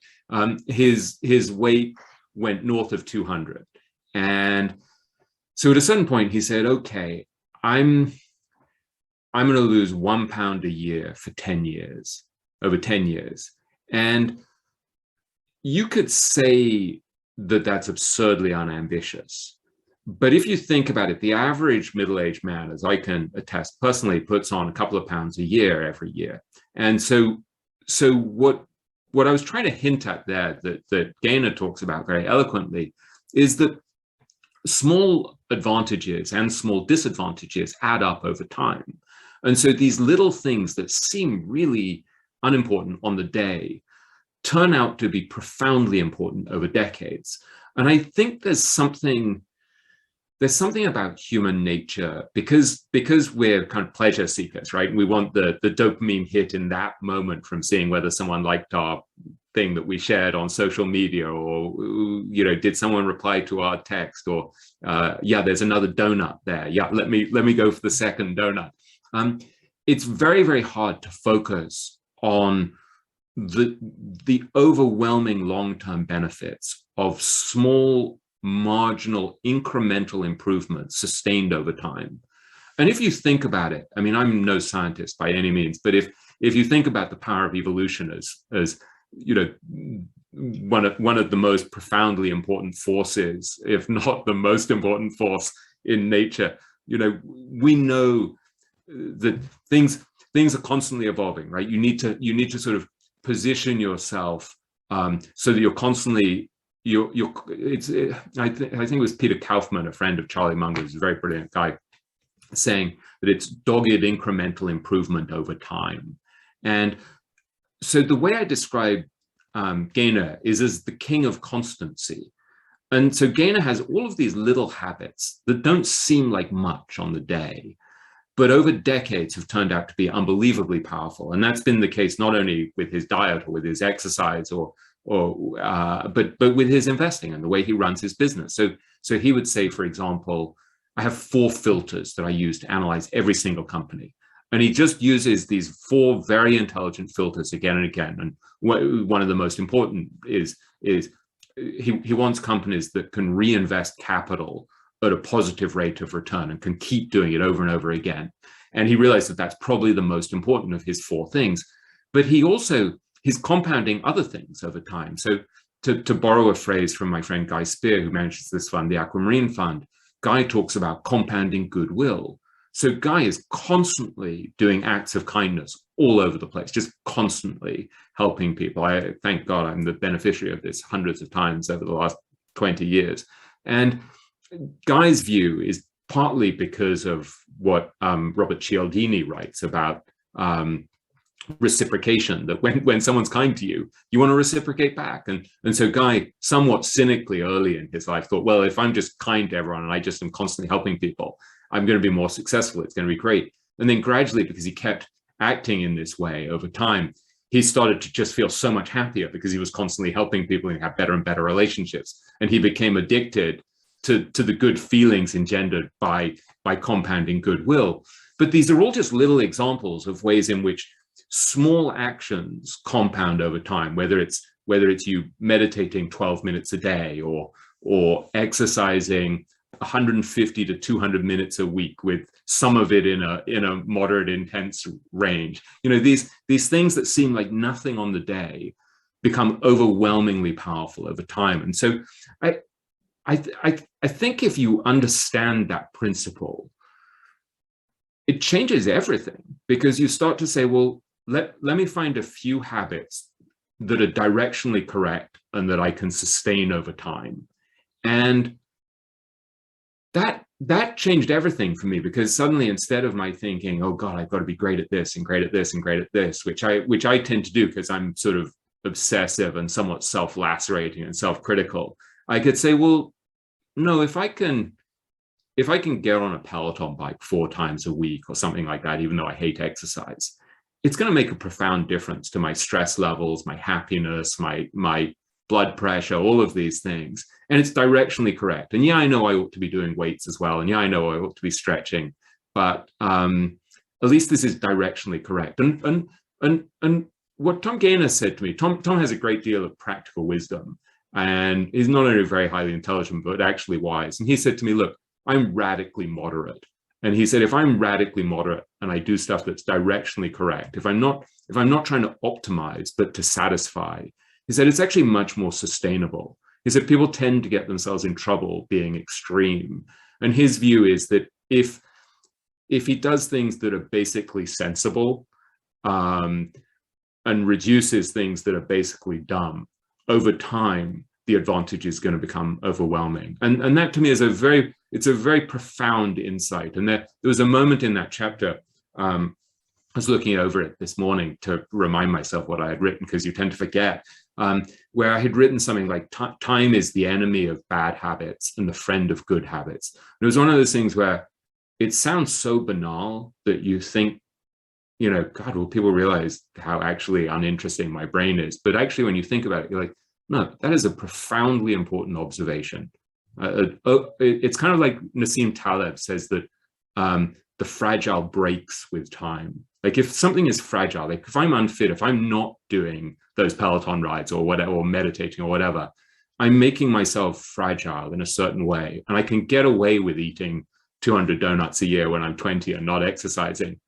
S3: His weight went north of 200. And so at a certain point, he said, okay, I'm going to lose 1 pound a year for 10 years, over 10 years. And you could say that that's absurdly unambitious. But if you think about it, the average middle-aged man, as I can attest personally, puts on a couple of pounds a year every year. And so what I was trying to hint at there that Gaynor talks about very eloquently is that small advantages and small disadvantages add up over time. And so these little things that seem really unimportant on the day turn out to be profoundly important over decades. And I think there's something about human nature, because we're kind of pleasure seekers, right? We want the dopamine hit in that moment from seeing whether someone liked our thing that we shared on social media, or did someone reply to our text, or yeah, there's another donut there. Yeah, let me go for the second donut. It's very, very hard to focus on the overwhelming long-term benefits of small, marginal, incremental improvements sustained over time. And if you think about it, I mean, I'm no scientist by any means, but if you think about the power of evolution as one of the most profoundly important forces, if not the most important force in nature, we know that things are constantly evolving, right? You need to sort of position yourself so that you're constantly I think it was Peter Kaufman, a friend of Charlie Munger's, a very brilliant guy, saying that it's dogged incremental improvement over time. And so the way I describe Gaynor is as the king of constancy. And so Gaynor has all of these little habits that don't seem like much on the day, but over decades have turned out to be unbelievably powerful. And that's been the case not only with his diet or with his exercise but with his investing and the way he runs his business. So he would say, for example, I have 4 filters that I use to analyze every single company. And he just uses these 4 very intelligent filters again and again. And one of the most important is he wants companies that can reinvest capital at a positive rate of return and can keep doing it over and over again. And he realized that that's probably the most important of his 4 things. But he's compounding other things over time. So to borrow a phrase from my friend Guy Spear, who manages this fund, the Aquamarine Fund, Guy talks about compounding goodwill. So Guy is constantly doing acts of kindness all over the place, just constantly helping people. I thank God I'm the beneficiary of this hundreds of times over the last 20 years. And Guy's view is partly because of what Robert Cialdini writes about reciprocation, that when someone's kind to you, you want to reciprocate back. And so Guy, somewhat cynically early in his life, thought, well, if I'm just kind to everyone and I just am constantly helping people, I'm going to be more successful. It's going to be great. And then gradually, because he kept acting in this way over time, he started to just feel so much happier because he was constantly helping people and have better and better relationships. And he became addicted to the good feelings engendered by compounding goodwill. But these are all just little examples of ways in which small actions compound over time, whether it's you meditating 12 minutes a day or exercising 150 to 200 minutes a week, with some of it in a moderate intense range. These things that seem like nothing on the day become overwhelmingly powerful over time. And so I think if you understand that principle, it changes everything, because you start to say, well, let me find a few habits that are directionally correct and that I can sustain over time. And that changed everything for me, because suddenly, instead of my thinking, oh God, I've got to be great at this and great at this and great at this, which I tend to do because I'm sort of obsessive and somewhat self-lacerating and self-critical, I could say, well, no, if I can get on a Peloton bike 4 times a week or something like that, even though I hate exercise, it's going to make a profound difference to my stress levels, my happiness, my blood pressure, all of these things. And it's directionally correct. And yeah, I know I ought to be doing weights as well. And yeah, I know I ought to be stretching, but at least this is directionally correct. And what Tom Gaynor said to me, Tom has a great deal of practical wisdom, and he's not only very highly intelligent, but actually wise. And he said to me, look, I'm radically moderate. And he said, if I'm radically moderate and I do stuff that's directionally correct, if I'm not trying to optimize, but to satisfy, he said, it's actually much more sustainable. He said, people tend to get themselves in trouble being extreme. And his view is that if he does things that are basically sensible, and reduces things that are basically dumb, over time, the advantage is going to become overwhelming. And that to me is a very profound insight. And there was a moment in that chapter, I was looking over it this morning to remind myself what I had written, because you tend to forget, where I had written something like, time is the enemy of bad habits and the friend of good habits. And it was one of those things where it sounds so banal that you think, God, will people realize how actually uninteresting my brain is? But actually, when you think about it, you're like, no, that is a profoundly important observation. It's kind of like Nassim Taleb says that the fragile breaks with time. Like if something is fragile, like if I'm unfit, if I'm not doing those Peloton rides or whatever, or meditating or whatever, I'm making myself fragile in a certain way. And I can get away with eating 200 donuts a year when I'm 20 and not exercising.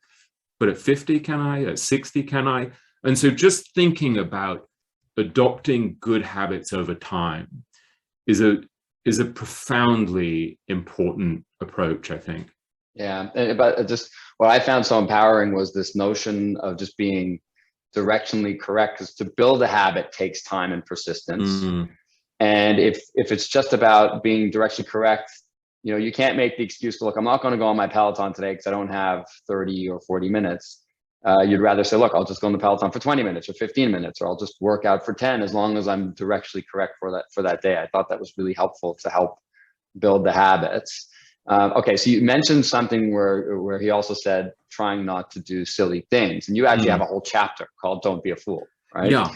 S3: But at 50, can I? At 60, can I? And so just thinking about adopting good habits over time is a profoundly important approach, I think.
S2: Yeah, but just what I found so empowering was this notion of just being directionally correct, because to build a habit takes time and persistence. Mm-hmm. And if it's just about being directionally correct, you can't make the excuse, look, I'm not going to go on my Peloton today because I don't have 30 or 40 minutes. You'd rather say, look, I'll just go on the Peloton for 20 minutes or 15 minutes, or I'll just work out for 10, as long as I'm directionally correct for that day. I thought that was really helpful to help build the habits. Okay, so you mentioned something where he also said trying not to do silly things, and you actually have a whole chapter called "Don't Be a Fool," right? Yeah.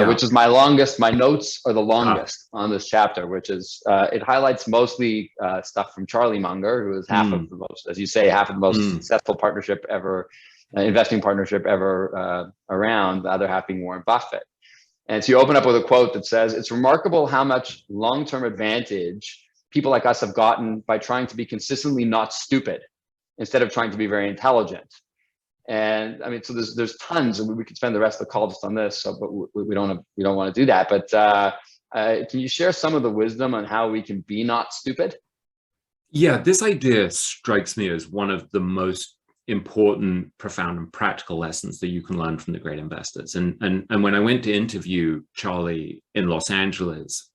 S2: Which is my longest. My notes are the longest on this chapter, which is it highlights mostly stuff from Charlie Munger, who is half of the most, as you say, half of the most successful partnership ever, investing partnership ever around. The other half being Warren Buffett. And so you open up with a quote that says, "It's remarkable how much long-term advantage people like us have gotten by trying to be consistently not stupid instead of trying to be very intelligent." And I mean, so there's tons, and we could spend the rest of the call just on this. So, but we don't want to do that. But can you share some of the wisdom on how we can be not stupid?
S3: Yeah, this idea strikes me as one of the most important, profound, and practical lessons that you can learn from the great investors. And when I went to interview Charlie in Los Angeles,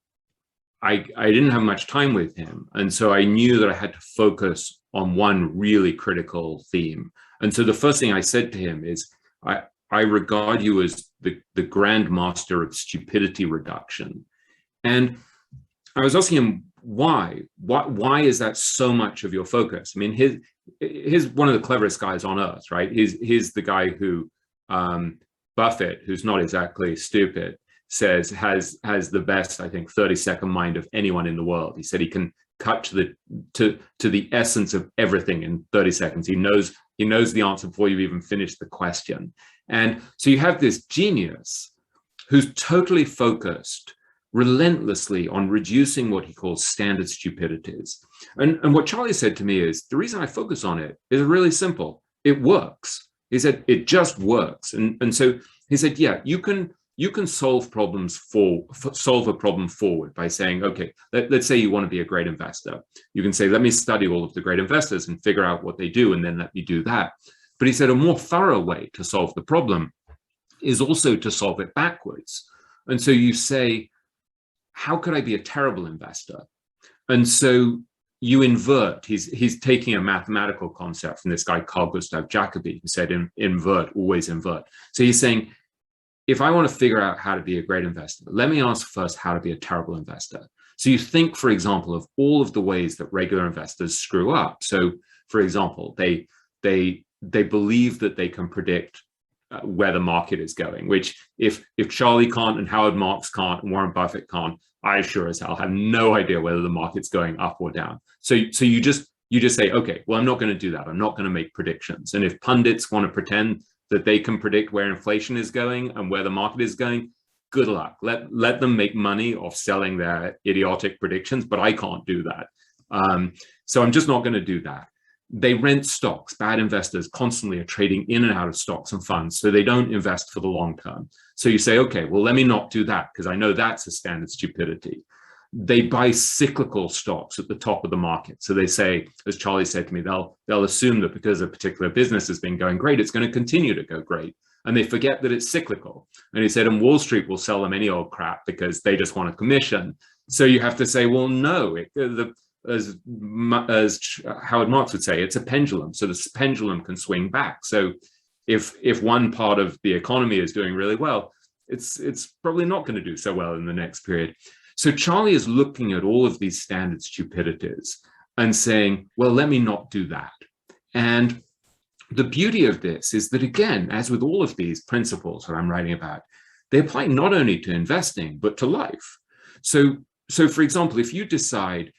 S3: I didn't have much time with him. And so I knew that I had to focus on one really critical theme. And so the first thing I said to him is, I regard you as the grand master of stupidity reduction. And I was asking him, why is that so much of your focus? I mean, he's one of the cleverest guys on earth, right? He's the guy who Buffett, who's not exactly stupid, says has the best, I think, 30-second mind of anyone in the world. He said he can cut to the essence of everything in 30 seconds. He knows the answer before you even finish the question. And so you have this genius who's totally focused relentlessly on reducing what he calls standard stupidities. And what Charlie said to me is, the reason I focus on it is really simple. It works. He said, it just works. And so he said, yeah, you can solve problems solve a problem forward by saying, okay, let's say you want to be a great investor. You can say, let me study all of the great investors and figure out what they do, and then let me do that. But he said a more thorough way to solve the problem is also to solve it backwards. And so you say, how could I be a terrible investor? And so you invert. He's taking a mathematical concept from this guy, Carl Gustav Jacobi, who said, invert, always invert. So he's saying, if I want to figure out how to be a great investor, let me ask first how to be a terrible investor. So you think, for example, of all of the ways that regular investors screw up. So, for example, they believe that they can predict where the market is going, which if Charlie can't and Howard Marks can't and Warren Buffett can't, I sure as hell have no idea whether the market's going up or down. So you just say, okay, well, I'm not going to do that. I'm not going to make predictions. And if pundits want to pretend that they can predict where inflation is going and where the market is going, good luck. Let them make money off selling their idiotic predictions, but I can't do that. So I'm just not going to do that. They rent stocks. Bad investors constantly are trading in and out of stocks and funds, so they don't invest for the long term. So you say, okay, well, let me not do that because I know that's a standard stupidity. They buy cyclical stocks at the top of the market. So they say, as Charlie said to me, they'll assume that because a particular business has been going great, it's going to continue to go great. And they forget that it's cyclical. And he said, and Wall Street will sell them any old crap because they just want a commission. So you have to say, well, no, as Howard Marks would say, it's a pendulum. So this pendulum can swing back. So if one part of the economy is doing really well, it's probably not going to do so well in the next period. So Charlie is looking at all of these standard stupidities and saying, well, let me not do that. And the beauty of this is that, again, as with all of these principles that I'm writing about, they apply not only to investing, but to life. So for example, if you decide,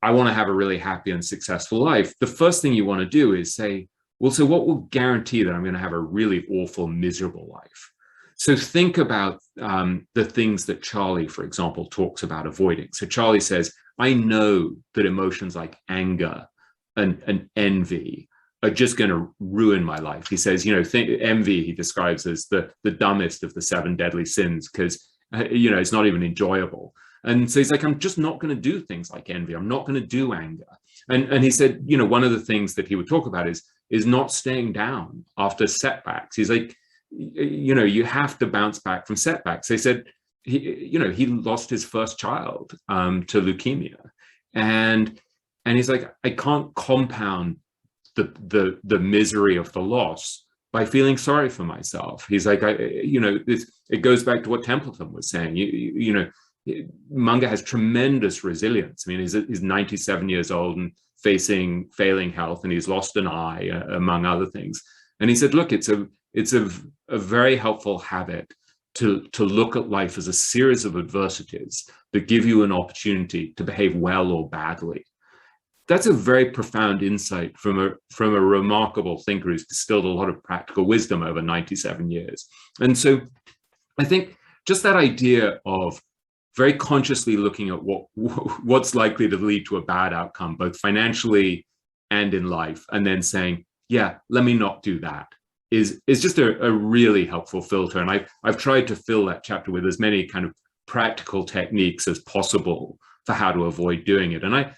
S3: I want to have a really happy and successful life, the first thing you want to do is say, well, so what will guarantee that I'm going to have a really awful, miserable life? So think about the things that Charlie, for example, talks about avoiding. So Charlie says, I know that emotions like anger and envy are just going to ruin my life. He says, envy he describes as the dumbest of the 7 deadly sins because, it's not even enjoyable. And so he's like, I'm just not going to do things like envy. I'm not going to do anger. And he said, one of the things that he would talk about is not staying down after setbacks. He's like, you have to bounce back from setbacks. They said, he lost his first child to leukemia. And he's like, I can't compound the misery of the loss by feeling sorry for myself. He's like, it goes back to what Templeton was saying. Munger has tremendous resilience. I mean, he's 97 years old and facing failing health, and he's lost an eye, among other things. And he said, look, it's a very helpful habit to look at life as a series of adversities that give you an opportunity to behave well or badly. That's a very profound insight from a remarkable thinker who's distilled a lot of practical wisdom over 97 years. And so I think just that idea of very consciously looking at what's likely to lead to a bad outcome, both financially and in life, and then saying, yeah, let me not do that, is just a really helpful filter. And I've tried to fill that chapter with as many kind of practical techniques as possible for how to avoid doing it. And I'm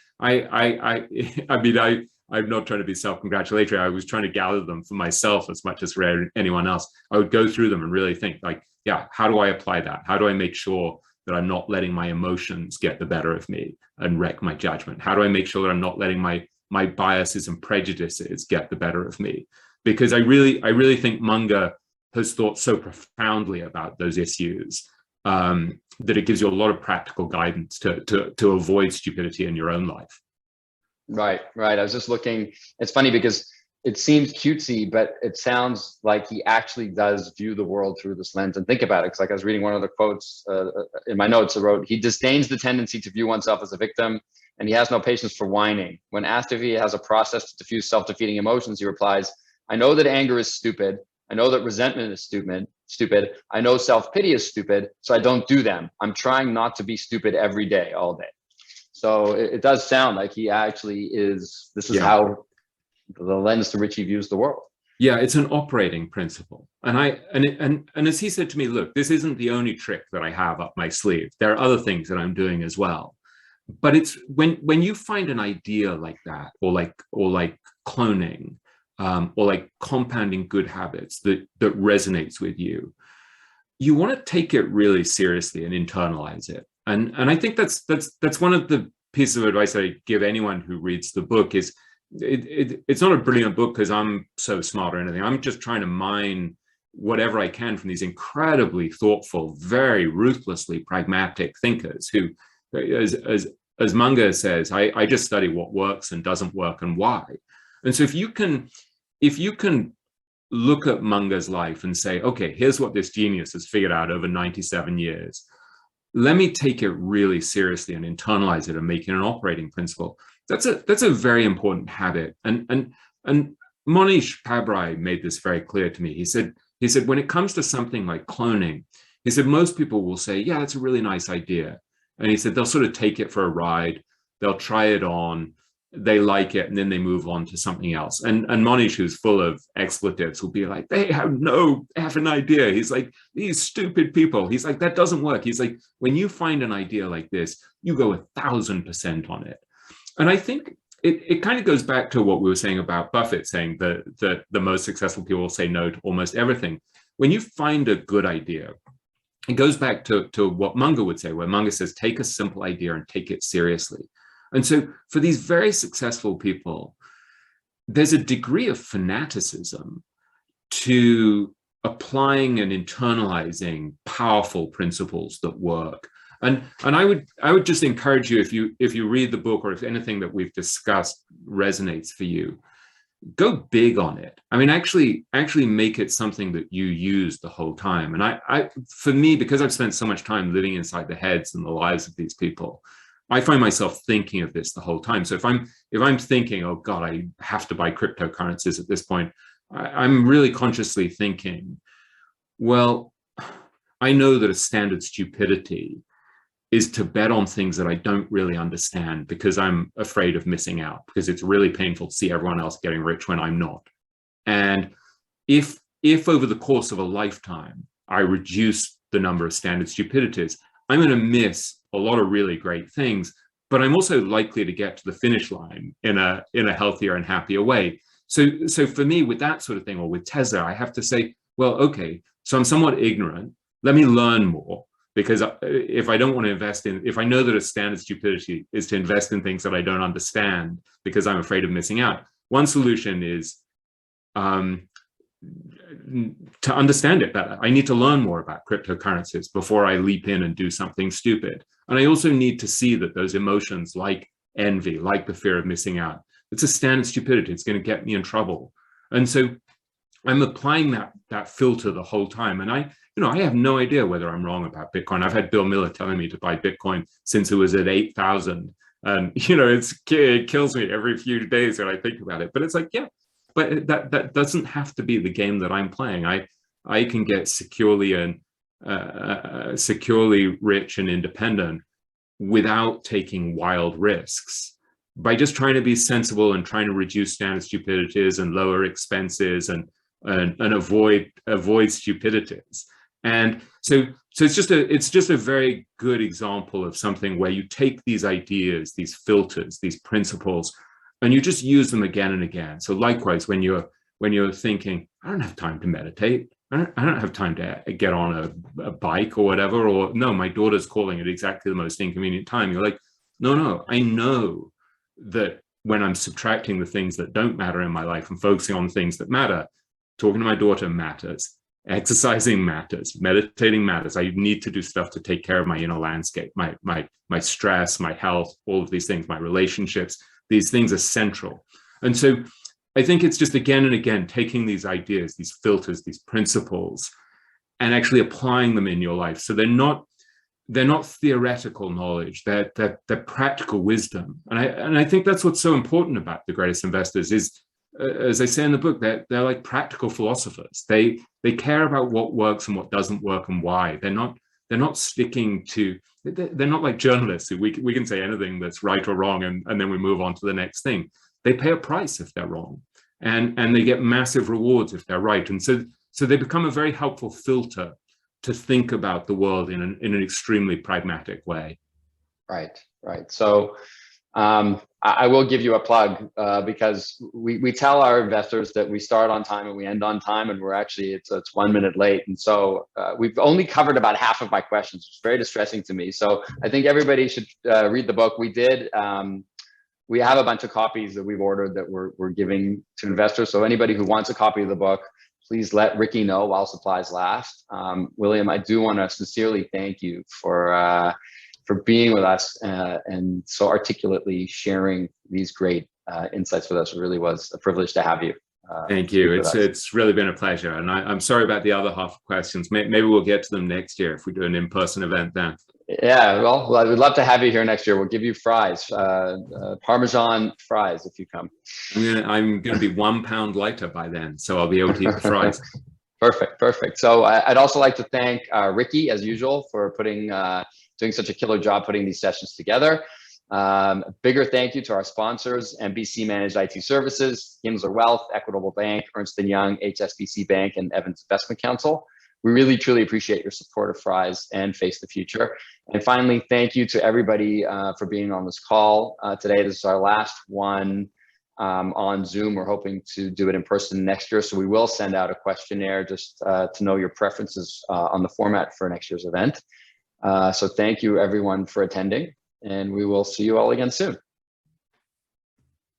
S3: not trying to be self-congratulatory. I was trying to gather them for myself as much as for anyone else. I would go through them and really think like, yeah, how do I apply that? How do I make sure that I'm not letting my emotions get the better of me and wreck my judgment? How do I make sure that I'm not letting my biases and prejudices get the better of me? Because I really think Munger has thought so profoundly about those issues that it gives you a lot of practical guidance to avoid stupidity in your own life.
S2: Right. I was just looking. It's funny because it seems cutesy, but it sounds like he actually does view the world through this lens. And think about it, because like I was reading one of the quotes in my notes, I wrote, he disdains the tendency to view oneself as a victim, and he has no patience for whining. When asked if he has a process to diffuse self-defeating emotions, he replies, I know that anger is stupid. I know that resentment is stupid. I know self-pity is stupid, so I don't do them. I'm trying not to be stupid every day, all day. So it does sound like he actually is, this is how the lens through which he views the world.
S3: Yeah, it's an operating principle. And as he said to me, look, this isn't the only trick that I have up my sleeve. There are other things that I'm doing as well. But it's when you find an idea like that, or like cloning, or like compounding good habits that resonates with you, you want to take it really seriously and internalize it. And I think that's one of the pieces of advice I give anyone who reads the book is it's not a brilliant book because I'm so smart or anything. I'm just trying to mine whatever I can from these incredibly thoughtful, very ruthlessly pragmatic thinkers who, as Munger says, I just study what works and doesn't work and why. And so if you can look at Munger's life and say, okay, here's what this genius has figured out over 97 years. Let me take it really seriously and internalize it and make it an operating principle. That's a very important habit. And Monish Pabrai made this very clear to me. He said, when it comes to something like cloning, he said, most people will say, yeah, that's a really nice idea. And he said, they'll sort of take it for a ride. They'll try it on. They like it, and then they move on to something else. And Monish, who's full of expletives, will be like, they have no effing idea. He's like, these stupid people. He's like, that doesn't work. He's like, when you find an idea like this, you go 1,000% on it. And I think it kind of goes back to what we were saying about Buffett saying that the most successful people will say no to almost everything. When you find a good idea, it goes back to what Munger would say, where Munger says, take a simple idea and take it seriously. And so for these very successful people, there's a degree of fanaticism to applying and internalizing powerful principles that work. And I would just encourage you, if you read the book, or if anything that we've discussed resonates for you, go big on it. I mean, actually make it something that you use the whole time. And for me, because I've spent so much time living inside the heads and the lives of these people, I find myself thinking of this the whole time. So if I'm thinking, oh God, I have to buy cryptocurrencies at this point, I'm really consciously thinking, well, I know that a standard stupidity is to bet on things that I don't really understand because I'm afraid of missing out, because it's really painful to see everyone else getting rich when I'm not. And if over the course of a lifetime, I reduce the number of standard stupidities, I'm going to miss a lot of really great things, but I'm also likely to get to the finish line in a healthier and happier way. So for me, with that sort of thing, or with Tesla, I have to say, well, okay, so I'm somewhat ignorant. Let me learn more, because if I don't want to invest in, if I know that a standard stupidity is to invest in things that I don't understand because I'm afraid of missing out, one solution is to understand it better. I need to learn more about cryptocurrencies before I leap in and do something stupid. And I also need to see that those emotions like envy, like the fear of missing out, it's a standard stupidity. It's going to get me in trouble. And so I'm applying that filter the whole time. And I have no idea whether I'm wrong about Bitcoin. I've had Bill Miller telling me to buy Bitcoin since it was at 8,000. And, it kills me every few days when I think about it. But it's like, yeah, but that doesn't have to be the game that I'm playing. I can get securely rich and independent without taking wild risks, by just trying to be sensible and trying to reduce standard stupidities and lower expenses and avoid stupidities. And so it's just a very good example of something where you take these ideas, these filters, these principles, and you just use them again and again. So likewise, when you're thinking, I don't have time to meditate, I don't have time to get on a bike or whatever, or no, my daughter's calling at exactly the most inconvenient time. You're like, no, I know that when I'm subtracting the things that don't matter in my life and focusing on things that matter, talking to my daughter matters, exercising matters, meditating matters. I need to do stuff to take care of my inner landscape, my stress, my health, all of these things, my relationships. These things are central. And so I think it's just again and again taking these ideas, these filters, these principles, and actually applying them in your life. So they're not theoretical knowledge, they're practical wisdom. And I think that's what's so important about the greatest investors is, as I say in the book, they're like practical philosophers. They care about what works and what doesn't work and why. They're not sticking to, they're not like journalists who we can say anything that's right or wrong and then we move on to the next thing. They pay a price if they're wrong, and they get massive rewards if they're right. And so they become a very helpful filter to think about the world in an extremely pragmatic way. Right.
S2: So I will give you a plug because we tell our investors that we start on time and we end on time, and we're actually, it's 1 minute late. And so we've only covered about half of my questions, which is very distressing to me. So I think everybody should read the book. We have a bunch of copies that we've ordered that we're giving to investors. So anybody who wants a copy of the book, please let Ricky know while supplies last. William, I do want to sincerely thank you for being with us and so articulately sharing these great insights with us. It really was a privilege to have you.
S3: Thank you. It's really been a pleasure. And I'm sorry about the other half of questions. Maybe we'll get to them next year if we do an in-person event then.
S2: Yeah, well, I would love to have you here next year. We'll give you fries, Parmesan fries if you come.
S3: I'm gonna be 1 pound lighter by then, so I'll be able to eat the fries.
S2: Perfect. So I'd also like to thank Ricky, as usual, for doing such a killer job putting these sessions together. A bigger thank you to our sponsors: MBC Managed IT Services, Gimsler Wealth, Equitable Bank, Ernst & Young, HSBC Bank, and Evans Investment Council. We really, truly appreciate your support of FREIS and Face the Future. And finally, thank you to everybody for being on this call today. This is our last one on Zoom. We're hoping to do it in person next year. So we will send out a questionnaire just to know your preferences on the format for next year's event. So thank you everyone for attending, and we will see you all again soon.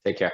S2: Take care.